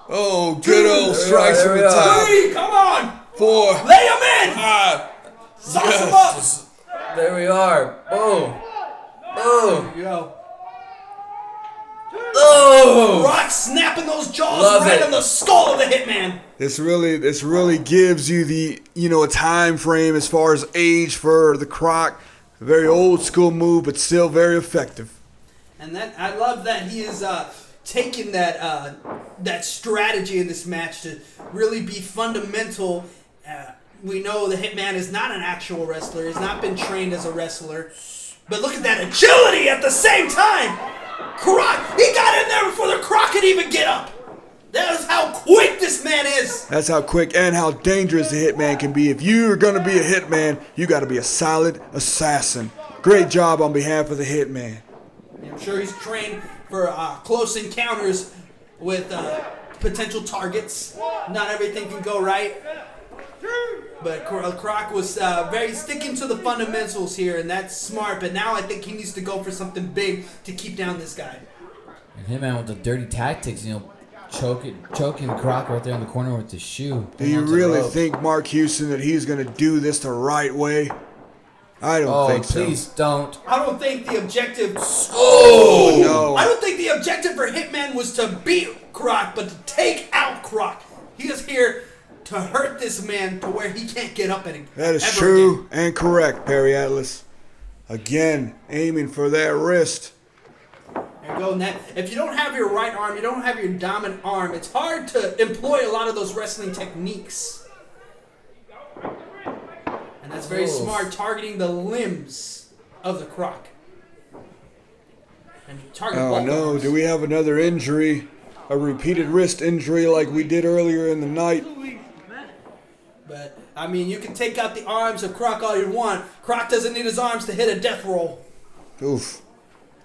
Oh, good old strikes from the top. 3, come on. 4. Lay him in. 5. Sauce him up. There we are. Boom. Boom. There you go. Oh. Croc snapping those jaws Love right it. on the skull of the Hitman. This really gives you the a time frame as far as age for the Croc. A very old school move, but still very effective. And that I love that he is taking that strategy in this match to really be fundamental. We know the Hitman is not an actual wrestler. He's not been trained as a wrestler. But look at that agility at the same time. Croc, he got in there before the Croc could even get up. That is how quick this man is. That's how quick and how dangerous the Hitman can be. If you're going to be a Hitman, you got to be a solid assassin. Great job on behalf of the Hitman. I'm sure he's trained for close encounters with potential targets. Not everything can go right. But Croc was very sticking to the fundamentals here, and that's smart. But now I think he needs to go for something big to keep down this guy. And Hitman with the dirty tactics, choking Croc right there in the corner with the shoe. Do you really think, Mark Houston, that he's going to do this the right way? I don't think so. Please don't. I don't think the objective. Oh, no. I don't think the objective for Hitman was to beat Croc, but to take out Croc. He is here to hurt this man to where he can't get up anymore. That is true and correct, Perry Atlas. Again, aiming for that wrist. There you go. Now, if you don't have your right arm, you don't have your dominant arm, it's hard to employ a lot of those wrestling techniques. And that's very smart, targeting the limbs of the Croc. And target both no, arms. do we have another injury? A repeated wrist injury like we did earlier in the night? But, I mean, you can take out the arms of Croc all you want. Croc doesn't need his arms to hit a death roll. Oof.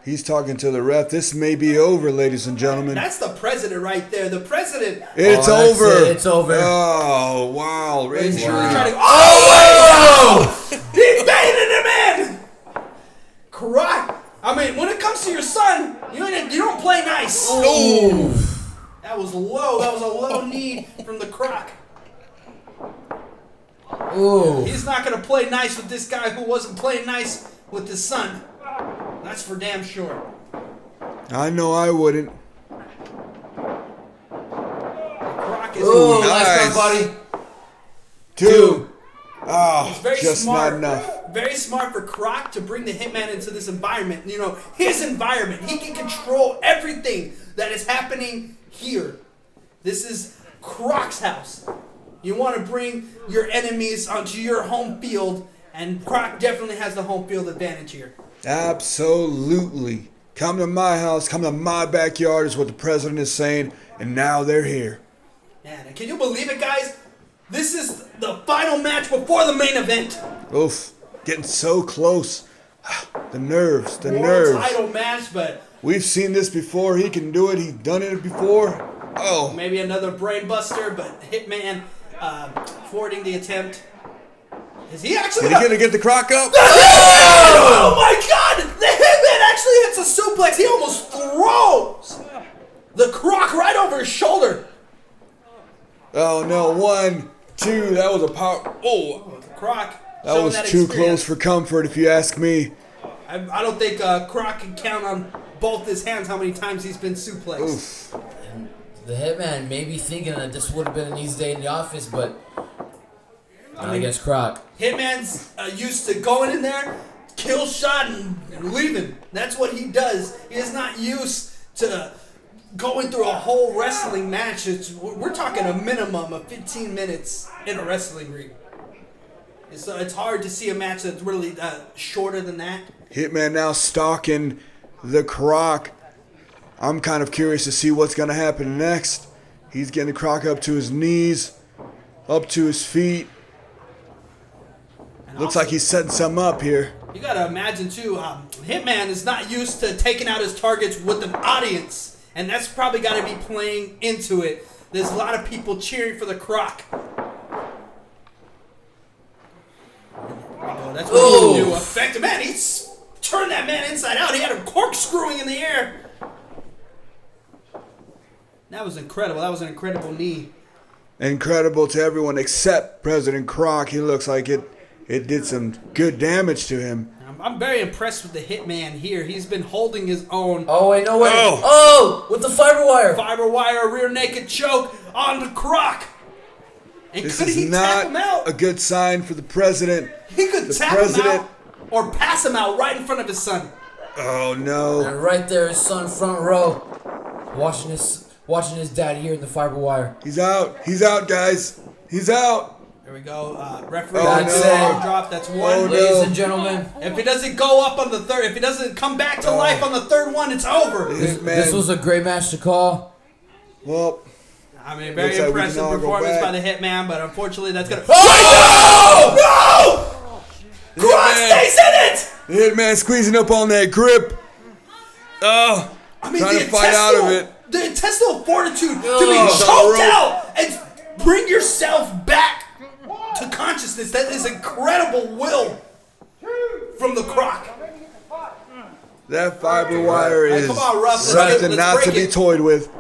He's talking to the ref. This may be over, ladies and gentlemen. That's the president right there. The president. It's over. It's over. Oh, wow. Injury. Oh! He baited him in! Croc. I mean, when it comes to your son, you don't play nice. Ooh. That was low. That was a low knee from the Croc. Ooh. He's not going to play nice with this guy who wasn't playing nice with his son. That's for damn sure. I know I wouldn't. Croc is Ooh, nice. nice buddy. 2. Oh, It's very just smart. not enough. Very smart for Croc to bring the Hitman into this environment. His environment. He can control everything that is happening here. This is Croc's house. You want to bring your enemies onto your home field, and Croc definitely has the home field advantage here. Absolutely. Come to my house, come to my backyard is what the president is saying, and now they're here. Man, can you believe it, guys? This is the final match before the main event. Oof. Getting so close. The nerves, the World nerves. title match, but We've seen this before. He can do it. He's done it before. Oh. maybe another brain buster, but Hitman thwarting the attempt. Is he actually Is he gonna get the Croc up? Oh my God! The Hitman actually hits a suplex. He almost throws the Croc right over his shoulder. Oh no! 1, 2. That was a power. Oh, The Croc. that was too experience. close for comfort, if you ask me. I don't think Croc can count on both his hands how many times he's been suplexed. Oof. The Hitman may be thinking that this would have been an easy day in the office, but I guess Croc. Hitman's used to going in there, kill shot, and leaving. That's what he does. He is not used to going through a whole wrestling match. We're talking a minimum of 15 minutes in a wrestling ring. So it's hard to see a match that's really shorter than that. Hitman now stalking the Croc. I'm kind of curious to see what's going to happen next. He's getting the Croc up to his knees, up to his feet. Looks like he's setting something up here. You gotta imagine too, Hitman is not used to taking out his targets with an audience, and that's probably gotta be playing into it. There's a lot of people cheering for the Croc. Oh, that's what he do. Effective. Man, he's turned that man inside out. He had him corkscrewing in the air. That was incredible. That was an incredible knee. Incredible to everyone except President Croc. He looks like it did some good damage to him. I'm very impressed with the Hitman here. He's been holding his own. Oh, wait, no way. Oh, with the fiber wire. Fiber wire, rear naked choke on the Croc. And This could is he tap him not out? a good sign for the president. He could tap him out or pass him out right in front of his son. Oh, no. And right there, his son front row, watching his dad here in the fiber wire. He's out. He's out, guys. He's out. There we go. Referee drop. That's one. Oh, Ladies and gentlemen. If he doesn't go up on the third, if he doesn't come back to life on the third one, it's over. This was a great match to call. Well, I mean, very looks like we impressive can all go performance back. by the Hitman, but unfortunately that's gonna. Oh! No! Croc stays in it! The Hitman squeezing up on that grip. Oh, I mean, trying to fight out of it. The intestinal fortitude to be choked out and bring yourself back to consciousness. That is incredible will from the Croc. That fiber wire is come on, Ruff, something not to be toyed with.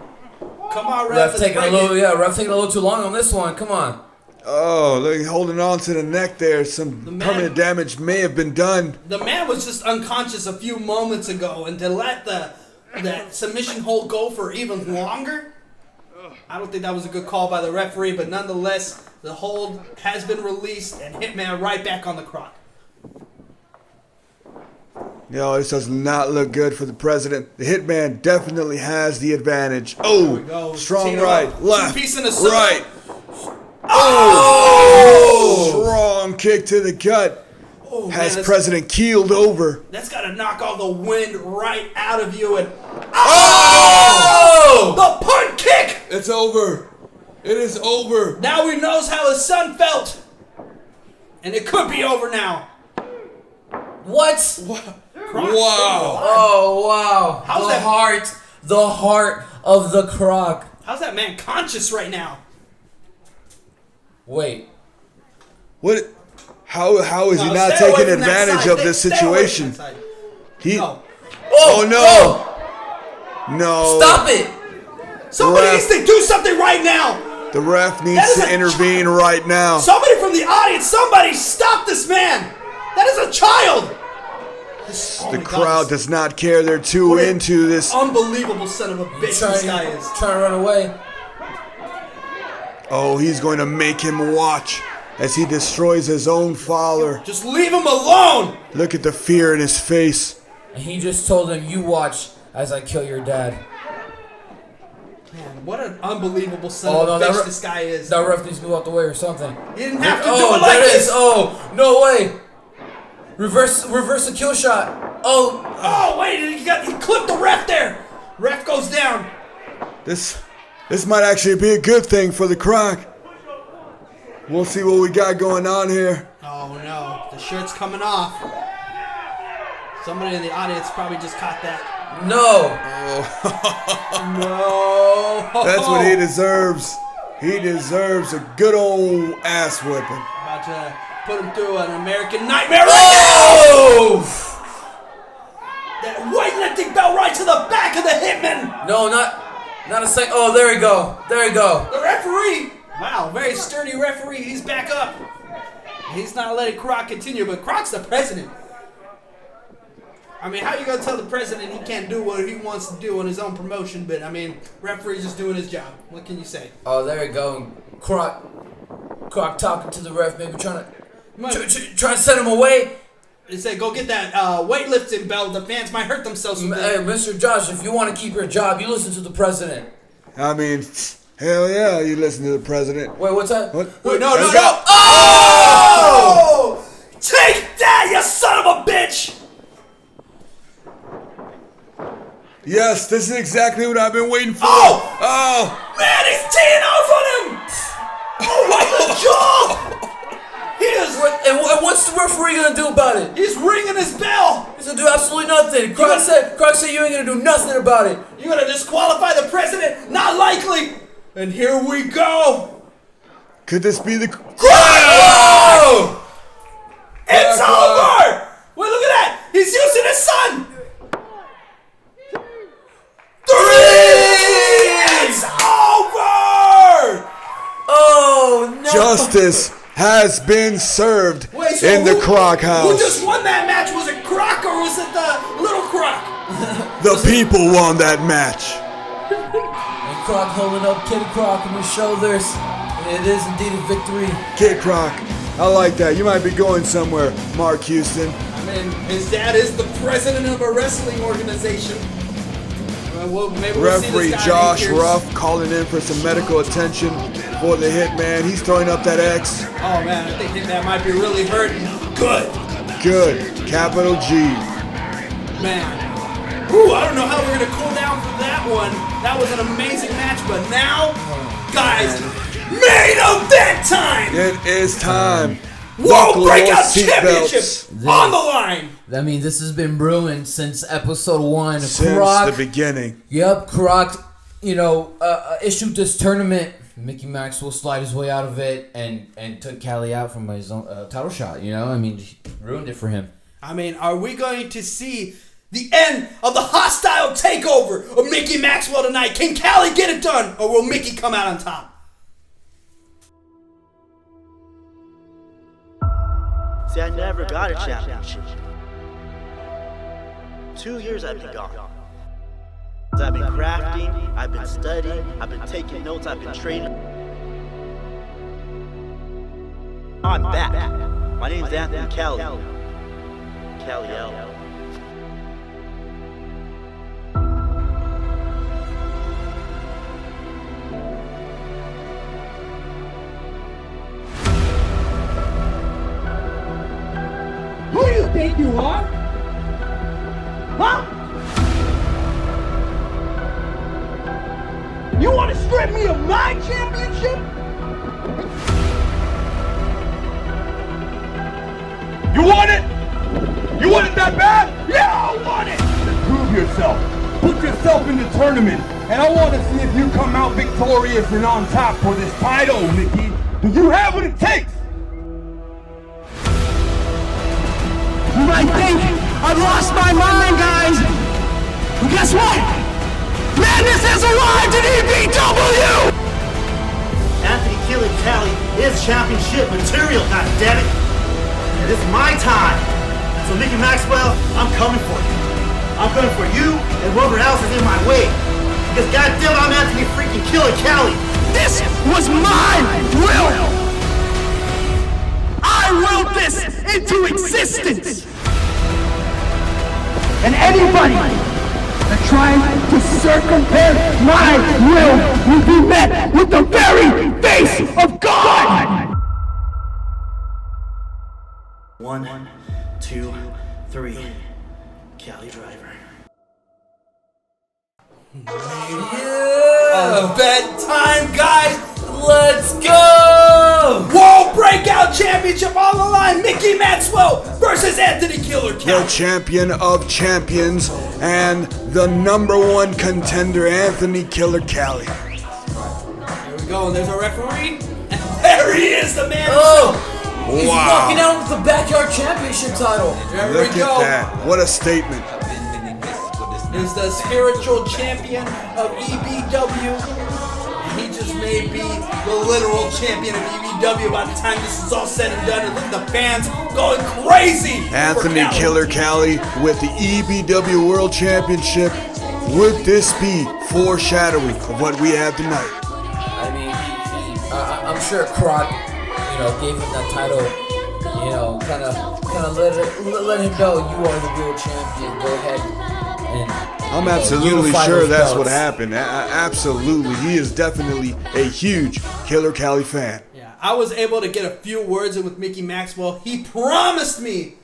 Come on, Ref taking a little too long on this one. Come on. Oh, look, holding on to the neck there. Some permanent damage may have been done. The man was just unconscious a few moments ago, and to let that submission hold go for even longer, I don't think that was a good call by the referee, but nonetheless, the hold has been released, and Hitman right back on the Croc. No, this does not look good for the president. The Hitman definitely has the advantage. Oh, strong right, left, right. Oh! Strong kick to the gut. Oh, has man, President keeled over. That's got to knock all the wind right out of you. And oh! The punt kick! It's over. It is over. Now he knows how his son felt. And it could be over now. What? Wow. Oh, wow. How's The heart of the Croc. How's that man conscious right now? Wait. What? How is he not taking advantage of this situation? Oh no! No! Stop it! Somebody needs to do something right now. The ref needs to intervene right now. Somebody from the audience, somebody stop this man! That is a child. The crowd does not care. They're too into this. Unbelievable son of a bitch this guy is. Trying to run away. Oh, he's going to make him watch as he destroys his own father. Just leave him alone! Look at the fear in his face. And he just told him, you watch as I kill your dad. Man, what an unbelievable son of a bitch this guy is. That ref needs to move out the way or something. He didn't have to do it like this. Oh, no way. Reverse the kill shot. Oh, wait, he clipped the ref there. Ref goes down. This might actually be a good thing for the Croc. We'll see what we got going on here. Oh no, the shirt's coming off. Somebody in the audience probably just caught that. No. No. That's what he deserves. He deserves a good old ass whipping. About to put him through an American Nightmare right now. That weightlifting belt right to the back of the Hitman. No, not a sec. Oh, there we go. There we go. The referee. Wow, very sturdy referee. He's back up. He's not letting Croc continue, but Croc's the president. I mean, how you gonna tell the president he can't do what he wants to do on his own promotion? But I mean, referee's just doing his job. What can you say? Oh, there we go. Croc Croc talking to the ref, maybe trying to send him away. They say, go get that weightlifting belt. The fans might hurt themselves from Hey, that. Mr. Josh, if you want to keep your job, you listen to the president. I mean, hell yeah, you listen to the president. Wait, what's that? What? Wait, no. Oh! Take that, you son of a bitch! Yes, this is exactly what I've been waiting for. Oh! Man, he's teeing off on him! Oh, right in the jaw! He is. And what's the referee gonna do about it? He's ringing his bell. He's gonna do absolutely nothing. Croc said you ain't gonna do nothing about it. You're gonna disqualify the president? Not likely. And here we go. Could this be the... Whoa! It's over! Wait, look at that! He's using his son! 3! It's over! Oh, no! Justice has been served in the Croc house. Who just won that match? Was it Croc or was it the little Croc? The people won that match. And Croc holding up Kid Croc on his shoulders. It is indeed a victory. Kid Croc, I like that. You might be going somewhere, Mark Houston. I mean, his dad is the president of a wrestling organization. Maybe we'll see Referee this guy Josh in years. Ruff calling in for some medical attention for the Hitman. He's throwing up that X. Oh man, I think Hitman might be really hurting. Good. Capital G. Man. Ooh, I don't know how we're gonna cool down for that one. That was an amazing match, but now, guys, main event time! It is time. World Buckle Breakout your Championship seatbelts. on the line! I mean, this has been brewing since episode 1. Since Croc, the beginning. Yep, Croc, issued this tournament. Mickey Maxwell slid his way out of it and took Cali out from his own title shot, I mean, ruined it for him. I mean, are we going to see the end of the hostile takeover of Mickey Maxwell tonight? Can Cali get it done, or will Mickey come out on top? See, I never got a championship. 2 years I've been gone. I've been crafting, I've been studying, I've been taking notes, I've been training. Now I'm back. My name's Anthony Cali. Cali-L. Who do you think you are? Huh? You want to strip me of my championship? You want it? You want it that bad? Yeah, I want it! Then prove yourself. Put yourself in the tournament. And I want to see if you come out victorious and on top for this title, Mickey. Do you have what it takes? You might think I've lost my mind, guys. But guess what? Madness has arrived at EBW! Anthony Killer Cali is championship material, goddammit! And it's my time! So Mickey Maxwell, I'm coming for you. I'm coming for you and whoever else is in my way. Because goddamn, I'm Anthony freaking Killer Cali! This was my will! I willed this into existence! And anybody that tries to circumvent my will be met with the very face of God! 1, 2, 3. Cali Driver. Bedtime, guys! Let's go! World Breakout Championship on the line! Mickey Maxwell versus Anthony Killer Cali. The champion of champions and the #1 contender, Anthony Killer Cali. Here we go, and there's a referee. And there he is, the man Oh! himself. He's walking out with the backyard championship title. There Look we go. at that. What a statement. Is the spiritual champion of EBW. And he just may be the literal champion of EBW by the time this is all said and done. And look at the fans going crazy. Anthony for Cali. Killer Cali with the EBW World Championship. Would this be foreshadowing of what we have tonight? I mean, I'm sure Croc gave him that title. Kind of let him know you are the real champion. Go ahead and. I'm absolutely sure that's what happened. Absolutely, he is definitely a huge Killer Cali fan. Yeah, I was able to get a few words in with Mickey Maxwell. He promised me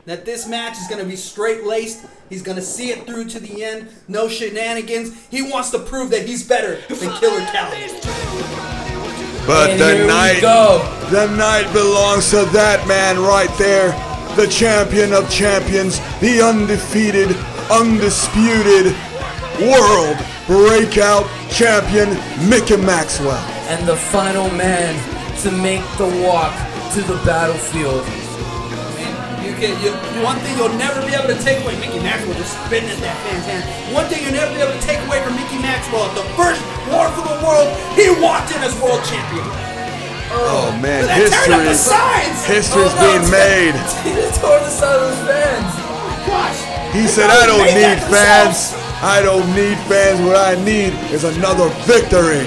that this match is going to be straight-laced. He's going to see it through to the end. No shenanigans. He wants to prove that he's better than Killer Cali. But the night belongs to that man right there. The champion of champions. The undefeated, undisputed World Breakout Champion, Mickey Maxwell. And the final man to make the walk to the battlefield. One thing you'll never be able to take away, Mickey Maxwell just spitting at that fan's hand. One thing you'll never be able to take away from Mickey Maxwell, the first War for the World, he walked in as world champion. Oh man, history's being made. He just tore the side of his fans. Oh my gosh. He said, I don't need fans. I don't need fans. What I need is another victory.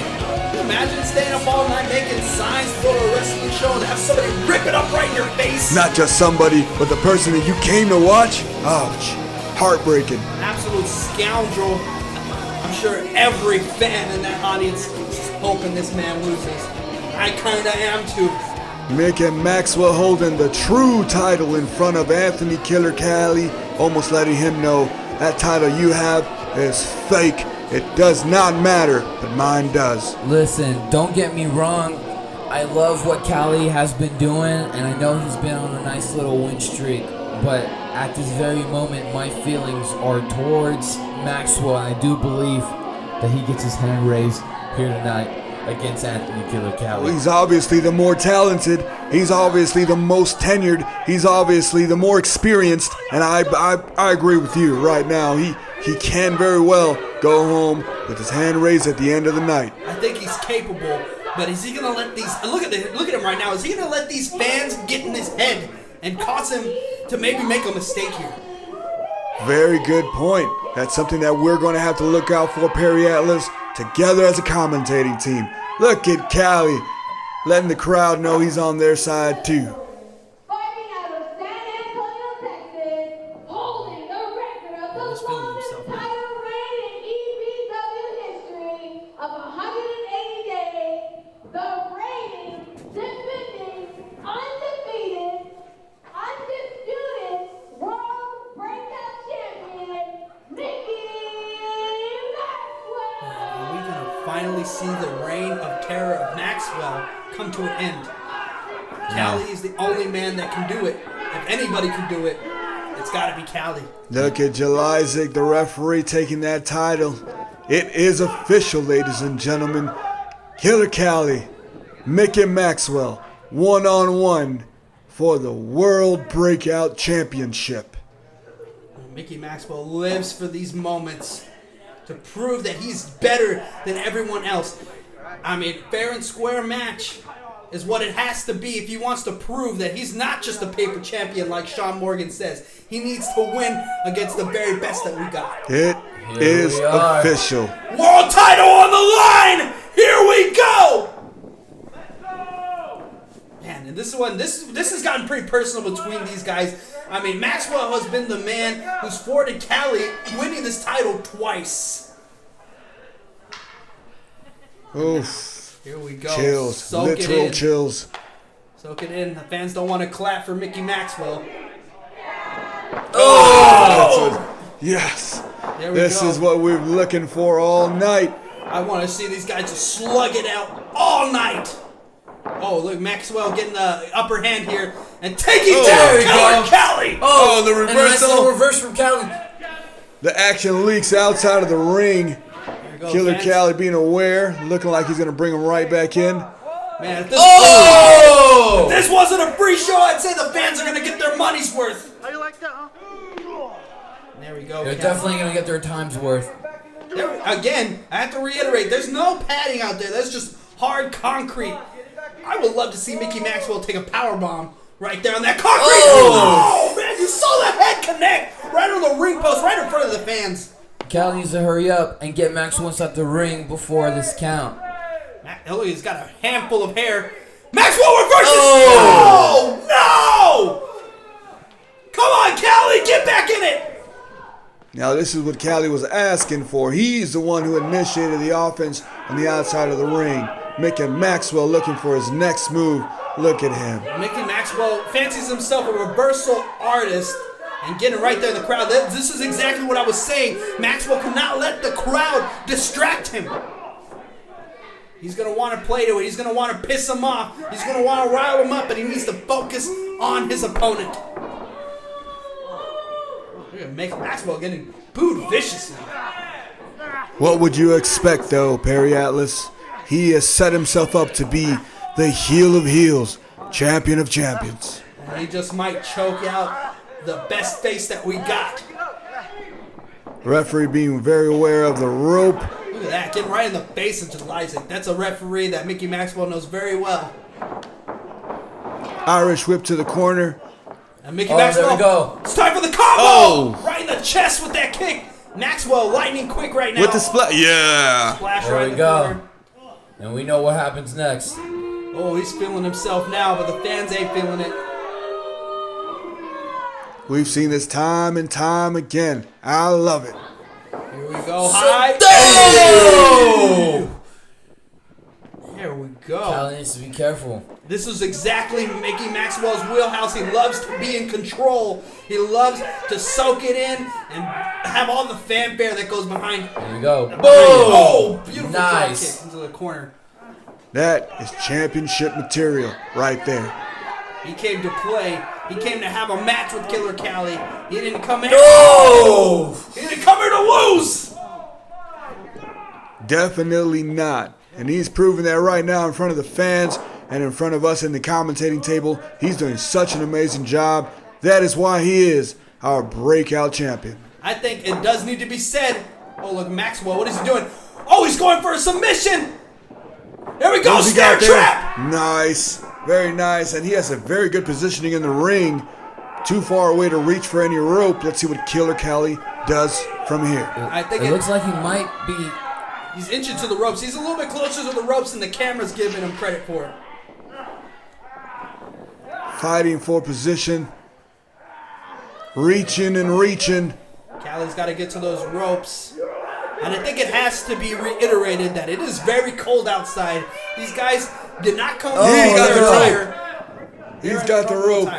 Imagine staying up all night making signs for a wrestling show and have somebody rip it up right in your face. Not just somebody, but the person that you came to watch. Ouch. Heartbreaking. An absolute scoundrel. I'm sure every fan in that audience is hoping this man loses. I kinda am too. Mickey Maxwell holding the true title in front of Anthony Killer Cali, almost letting him know that title you have is fake. It does not matter, but mine does. Listen, don't get me wrong. I love what Cali has been doing, and I know he's been on a nice little win streak. But at this very moment, my feelings are towards Maxwell, and I do believe that he gets his hand raised here tonight against Anthony Killer Cali. He's obviously the more talented. He's obviously the most tenured. He's obviously the more experienced. And I agree with you right now. He can very well go home with his hand raised at the end of the night. I think he's capable, but is he gonna let these look at him right now? Is he gonna let these fans get in his head and cause him to maybe make a mistake here? Very good point. That's something that we're going to have to look out for, Perry Atlas, together as a commentating team. Look at Cali, letting the crowd know he's on their side too. Fighting out of San Antonio, Texas, holding the record of the longest title reign in EBW history of 180 days, the reigning, defending, undefeated, undisputed World Breakout Champion, Mickey Maxwell. Are we gonna finally see the reign of terror of Maxwell come to an end? Cali is the only man that can do it. If anybody can do it, it's got to be Cali. Look at Jelizik, the referee, taking that title. It is official, ladies and gentlemen. Killer Cali, Mickey Maxwell, one-on-one for the World Breakout Championship. Mickey Maxwell lives for these moments to prove that he's better than everyone else. I mean, fair and square match is what it has to be if he wants to prove that he's not just a paper champion like Sean Morgan says. He needs to win against the very best that we got. It is official. World title on the line! Here we go! Man, and this has gotten pretty personal between these guys. I mean, Maxwell has been the man who's thwarted Cali winning this title twice. Oof. Here we go. Chills. Literal chills. Soak it in. The fans don't want to clap for Mickey Maxwell. Oh! Yes. There we This go. is what we're looking for all night. I want to see these guys just slug it out all night. Oh, look, Maxwell getting the upper hand here and taking down Killer Cali. Oh, the And a nice reversal. little reverse from Cali. The action leaks outside of the ring. Go, Killer fans. Cali being aware, looking like he's going to bring him right back in. Man, if this, Oh! if this wasn't a free show, I'd say the fans are going to get their money's worth. How you like that, huh? There we go. They're Cali. definitely going to get their time's worth. Again, I have to reiterate, there's no padding out there. That's just hard concrete. I would love to see Mickey Maxwell take a powerbomb right there on that concrete. Oh, man, you saw the head connect right on the ring post, right in front of the fans. Cali needs to hurry up and get Maxwell inside the ring before this count. Look, he's got a handful of hair. Maxwell reverses. Oh. No! Come on, Callie, get back in it. Now this is what Callie was asking for. He's the one who initiated the offense on the outside of the ring, making Maxwell looking for his next move. Look at him. Mickey Maxwell fancies himself a reversal artist and getting right there in the crowd. This is exactly what I was saying. Maxwell cannot let the crowd distract him. He's going to want to play to it. He's going to want to piss him off. He's going to want to rile him up, but he needs to focus on his opponent. Look at Maxwell getting booed viciously. What would you expect, though, Perry Atlas? He has set himself up to be the heel of heels, champion of champions. And he just might choke out the best face that we got. Referee being very aware of the rope. Look at that, getting right in the face of Jeliza. That's a referee that Mickey Maxwell knows very well. Irish whip to the corner. And Mickey Maxwell, there we go. It's time for the combo! Right in the chest with that kick. Maxwell lightning quick right now. With the splash, yeah. Splash There right we in the go. corner. And we know what happens next. Oh, he's feeling himself now, but the fans ain't feeling it. We've seen this time and time again. I love it. Here we go. High. Oh! There we go. Callie needs to be careful. This is exactly Mickey Maxwell's wheelhouse. He loves to be in control. He loves to soak it in and have all the fanfare that goes behind. Here we go. Boom! Oh, beautiful drop Nice. kick into the corner. That is championship material right there. He came to play. He came to have a match with Killer Callie. He didn't come here. Oh! He didn't come here to lose. Definitely not. And he's proving that right now in front of the fans and in front of us in the commentating table. He's doing such an amazing job. That is why he is our breakout champion. I think it does need to be said. Oh, look, Maxwell, what is he doing? Oh, he's going for a submission. There we go, What has he snare got there? trap. Nice. Very nice. And he has a very good positioning in the ring. Too far away to reach for any rope. Let's see what Killer Callie does from here. I think It looks like he might be. he's inching to the ropes. He's a little bit closer to the ropes than the camera's giving him credit for. Fighting for position. Reaching and reaching. Callie's got to get to those ropes. And I think it has to be reiterated that it is very cold outside. These guys did not come He's got the rope. attire. He's got the rope.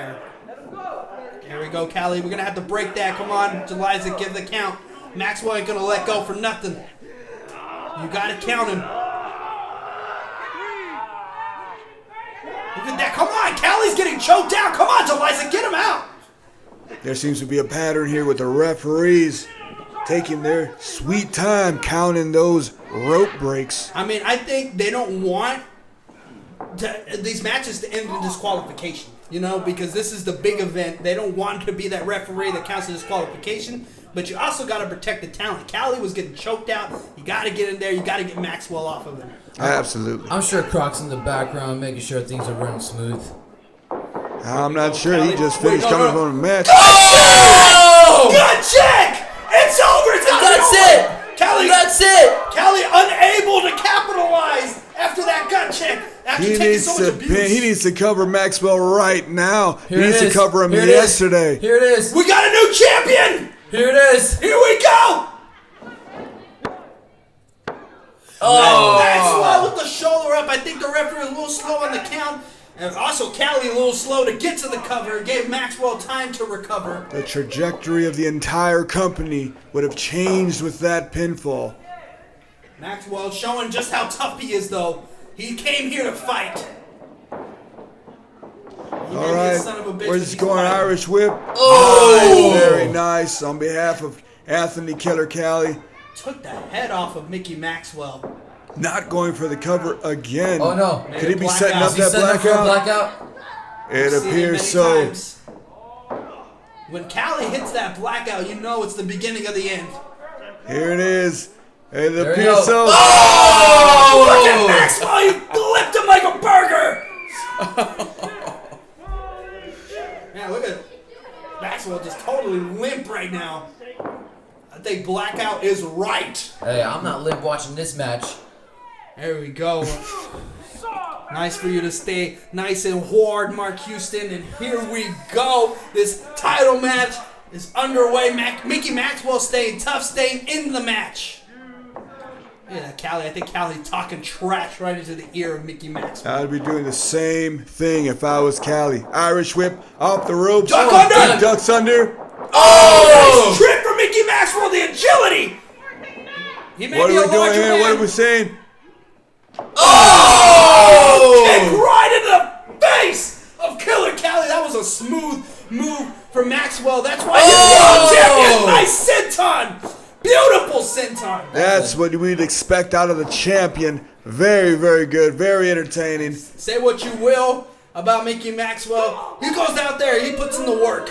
Here we go, Callie. We're going to have to break that. Come on, Jeliza, give the count. Maxwell ain't going to let go for nothing. You got to count him. Look at that. Come on, Callie's getting choked out. Come on, Jeliza, get him out. There seems to be a pattern here with the referees taking their sweet time counting those rope breaks. I mean, I think they don't want these matches to end in disqualification, you know, because this is the big event. They don't want to be that referee that counts as disqualification, but you also got to protect the talent. Callie was getting choked out. You got to get in there. You got to get Maxwell off of him. Absolutely. I'm sure Croc's in the background making sure things are running smooth. I'm not sure. He just finished coming from a match. Oh! Good check! It's over. It's not That's over. it! Callie, That's it! Callie unable to capitalize after that gut check. After He taking needs so much abuse. he needs to cover Maxwell right now. Here he it needs to is. cover him Here it is. yesterday. Here it is. We got a new champion. Here it is. Here we go. Oh! Maxwell with the shoulder up. I think the referee was a little slow on the count. And also Callie a little slow to get to the cover. It gave Maxwell time to recover. The trajectory of the entire company would have changed with that pinfall. Maxwell showing just how tough he is, though. He came here to fight. All right, where's this going? Irish whip. Oh! Nice, very nice. On behalf of Anthony Killer Callie. Took the head off of Mickey Maxwell. Not going for the cover again. Oh no! Could he be setting up Is he that setting up for a blackout? blackout? It We've seen appears many so. times. When Callie hits that blackout, you know it's the beginning of the end. Here it is. It There we appears go. so. Oh! Look at Maxwell! He flipped him like a burger! Man, look at Maxwell just totally limp right now. I think blackout is right. Hey, I'm not limp watching this match. There we go. Nice for you to stay nice and hard, Mark Houston. And here we go. This title match is underway. Mickey Maxwell staying tough, staying in the match. Yeah, Callie. I think Callie talking trash right into the ear of Mickey Maxwell. I'd be doing the same thing if I was Callie. Irish whip off the ropes. Duck under! Ducks under. Oh! Nice trick for Mickey Maxwell, the agility! What are we doing here? Man. What are we saying? Oh! Kick right in the face of Killer Callie. That was a smooth move for Maxwell. That's why he's world champion. Nice senton. Beautiful senton. That's what we'd expect out of the champion. Very, very good. Very entertaining. Say what you will about Mickey Maxwell. He goes out there. He puts in the work.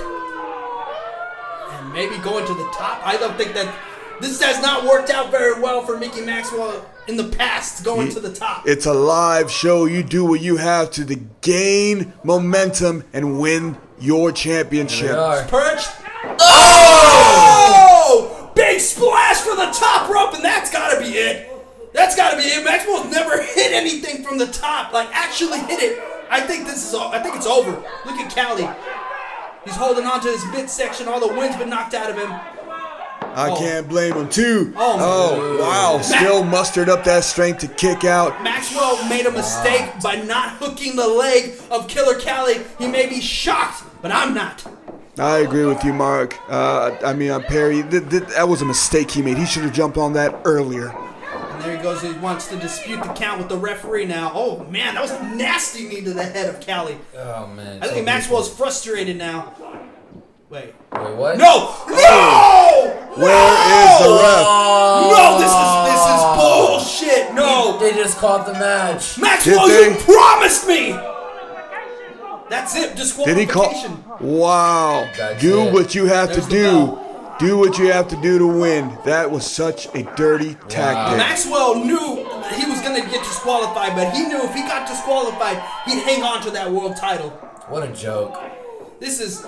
And maybe going to the top. I don't think that this has not worked out very well for Mickey Maxwell in the past, going to the top. It's a live show. You do what you have to gain momentum and win your championship. Perched. Oh! Big splash for the top rope, and that's got to be it. That's got to be it. Maxwell's never hit anything from the top, like actually hit it. I think it's over. Look at Callie. He's holding on to his midsection. All the wind's been knocked out of him. I can't blame him, too. Oh wow. Still mustered up that strength to kick out. Maxwell made a mistake by not hooking the leg of Killer Callie. He may be shocked, but I'm not. I agree with you, Mark. Perry, that was a mistake he made. He should have jumped on that earlier. And there he goes. He wants to dispute the count with the referee now. Oh, man, that was a nasty knee to the head of Callie. Oh, man. I think Maxwell's frustrated now. Wait, what? No! No! Where is the ref? No, this is bullshit. No. They just caught the match. Maxwell, you promised me. That's it. Did he call? Wow. Do what you have to do. Do what you have to do to win. That was such a dirty tactic. Maxwell knew he was going to get disqualified, but he knew if he got disqualified, he'd hang on to that world title. What a joke. This is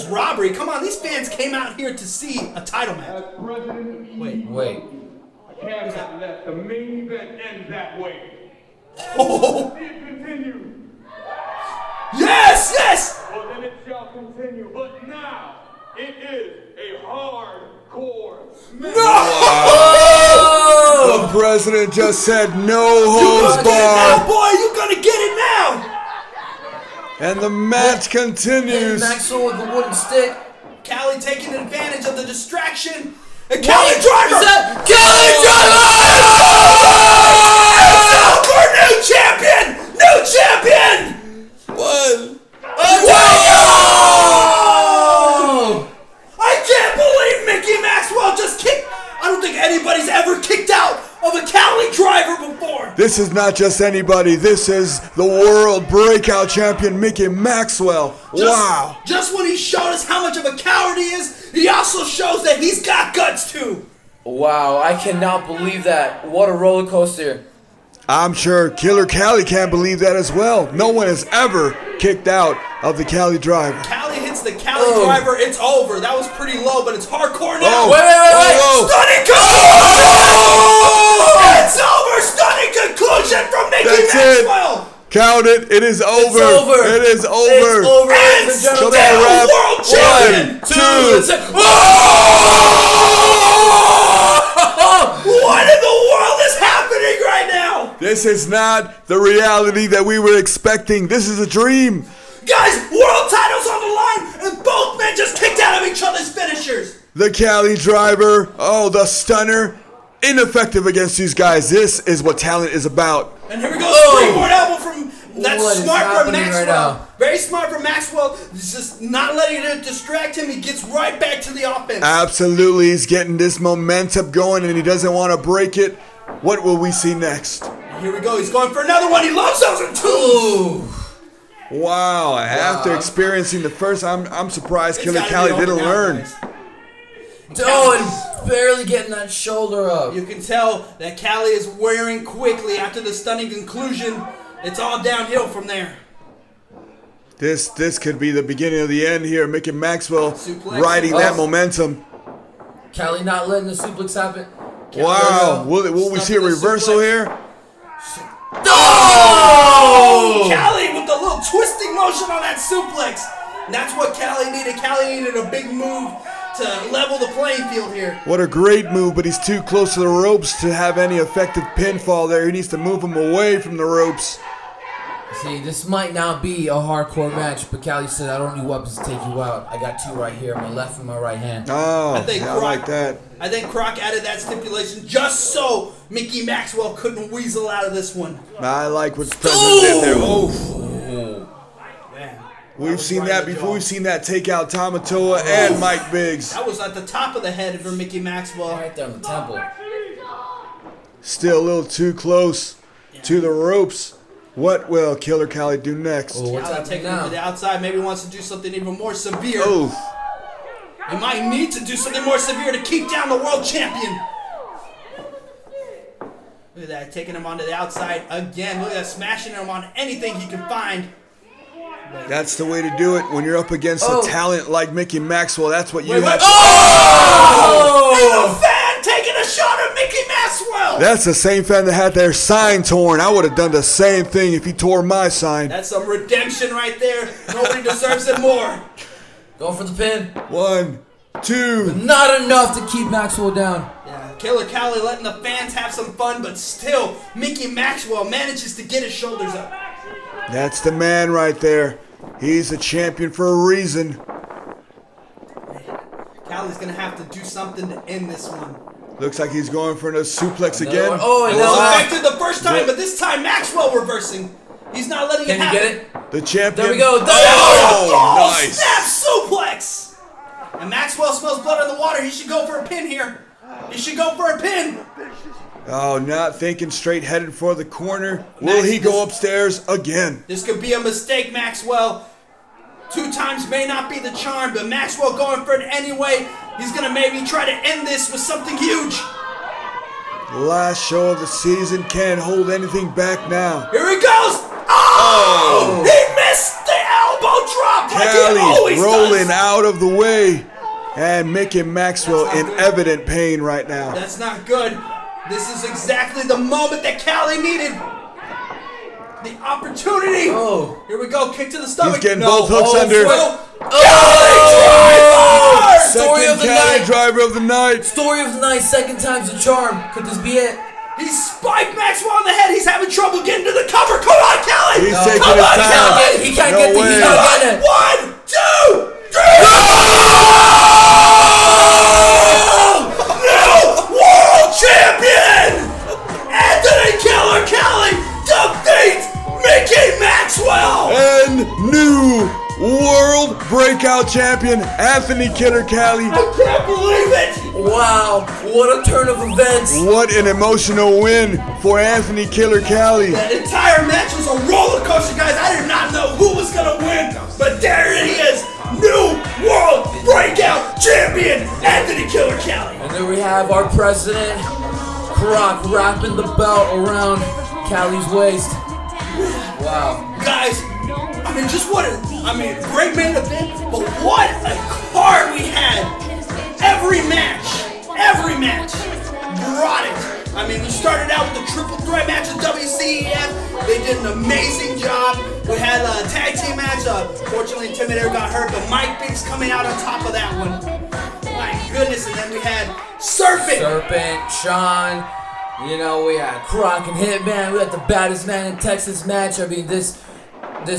robbery. Come on, these fans came out here to see a title match. Wait. I can't let the main event end that way. Oh. It continue. Yes! Well, then it shall continue. But now, it is a hardcore match. No! The president just said no holds barred. Now, boy, you gonna get it now! And the match continues. Maxwell with the wooden stick. Callie taking advantage of the distraction. And Callie driver! Callie driver! It's over! New champion! New champion! What? I can't believe Mickey Maxwell just kicked. I don't think anybody's ever kicked out of a Callie driver before. This is not just anybody. This is the World Breakout Champion, Mickey Maxwell. Wow. Just when he showed us how much of a coward he is, he also shows that he's got guts too. Wow, I cannot believe that. What a roller coaster. I'm sure Killer Callie can't believe that as well. No one has ever kicked out of the Callie driver. Callie hits the Callie driver, it's over. That was pretty low, but it's hardcore now. Wait. Stunning conclusion! It's over! Stunning conclusion from Mickey Maxwell! Count it. It is over. It's over. It is over. It's over. And still world champion! 1, 2. What in the world is happening right now? This is not the reality that we were expecting. This is a dream. Guys, world titles on the line, and both men just kicked out of each other's finishers. The Callie driver, the stunner, ineffective against these guys. This is what talent is about. And here we go, springboard elbow from, that's What is smart from happening Maxwell. right now? Very smart from Maxwell. He's just not letting it distract him. He gets right back to the offense. Absolutely, he's getting this momentum going and he doesn't want to break it. What will we see next? And here we go, he's going for another one. He loves those in two. Wow, after experiencing the first, I'm surprised Killer Callie didn't learn. And barely getting that shoulder up. You can tell that Callie is wearing quickly after the stunning conclusion. It's all downhill from there. This could be the beginning of the end here. Mickey Maxwell riding that momentum. Callie not letting the suplex happen. Wow, will we see a reversal here? Oh! Cali with the little twisting motion on that suplex. And that's what Cali needed. Cali needed a big move to level the playing field here. What a great move, but he's too close to the ropes to have any effective pinfall there. He needs to move him away from the ropes. See, this might not be a hardcore match, but Cali said, I don't need weapons to take you out. I got two right here, my left and my right hand. Oh, I like that. I think Croc added that stipulation just so Mickey Maxwell couldn't weasel out of this one. I like what the President did there. Oh. Man. We've seen that before. We've seen that take out Tamatoa and Mike Biggs. That was at the top of the head for Mickey Maxwell. Right there on the temple. Still a little too close to the ropes. What will Killer Cali do next? Oh, what's Cali happening taking him now? to the outside. Maybe wants to do something even more severe. Oh. He might need to do something more severe to keep down the world champion. Look at that, taking him onto the outside again. Look at that, smashing him on anything he can find. That's the way to do it when you're up against a talent like Mickey Maxwell. That's what you have. Oh! And a fan taking a shot at Mickey Maxwell. That's the same fan that had their sign torn. I would have done the same thing if he tore my sign. That's some redemption right there. Nobody deserves it more. Going for the pin. 1, 2. But not enough to keep Maxwell down. Yeah, Killer Cali letting the fans have some fun, but still, Mickey Maxwell manages to get his shoulders up. That's the man right there. He's a champion for a reason. Cali's going to have to do something to end this one. Looks like he's going for a suplex again. Oh, it was effective the first time, but this time Maxwell reversing. He's not letting it happen. Can you get it? The champion. There we go. Oh, nice. Snap suplex. And Maxwell smells blood on the water. He should go for a pin here. He should go for a pin. Oh, not thinking straight, headed for the corner. Will he go upstairs again? This could be a mistake, Maxwell. 2 times may not be the charm, but Maxwell going for it anyway. He's going to maybe try to end this with something huge. Last show of the season, can't hold anything back now. Here he goes. Oh! He missed the elbow drop like he always rolling does. out of the way. And Mickey Maxwell in evident pain right now. That's not good. This is exactly the moment that Cali needed. The opportunity. Oh. Here we go. Kick to the stomach. He's getting both hooks under. Story of the night. Driver of the night. Story of the night. Second time's the charm. Could this be it? He spiked Maxwell on the head. He's having trouble getting to the cover. Come on, Cali. He's taking his time. He can't get the. He's not getting it. 1, 2, 3. New world champion. Anthony Killer Cali defeats Mickey Maxwell. And new World Breakout Champion Anthony Killer Cali. I can't believe it. Wow, what a turn of events. What an emotional win for Anthony Killer Cali. That entire match was a roller coaster, guys. I did not know who was going to win, but there he is. New World Breakout Champion Anthony Killer Cali. And there we have our president, Croc, wrapping the belt around Cali's waist. Wow. Guys, great main event, but what a card we had. Every match brought it. I mean, we started out with the triple threat match at WCEF. They did an amazing job. We had a tag team match. Fortunately, Intimidator got hurt, but Mike Biggs coming out on top of that one. My goodness, and then we had Serpent, Sean. You know, we had Croc and Hitman. We had the Baddest Man in Texas match. I mean, this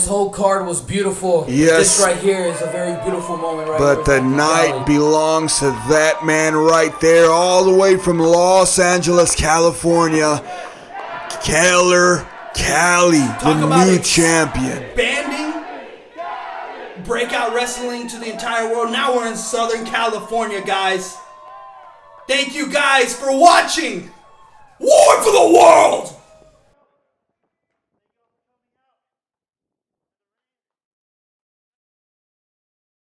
whole card was beautiful. Yes. This right here is a very beautiful moment right But the night belongs to that man right there, all the way from Los Angeles, California. Killer Cali, the new champion. Banding Breakout Wrestling to the entire world. Now we're in Southern California, guys. Thank you guys for watching War for the World.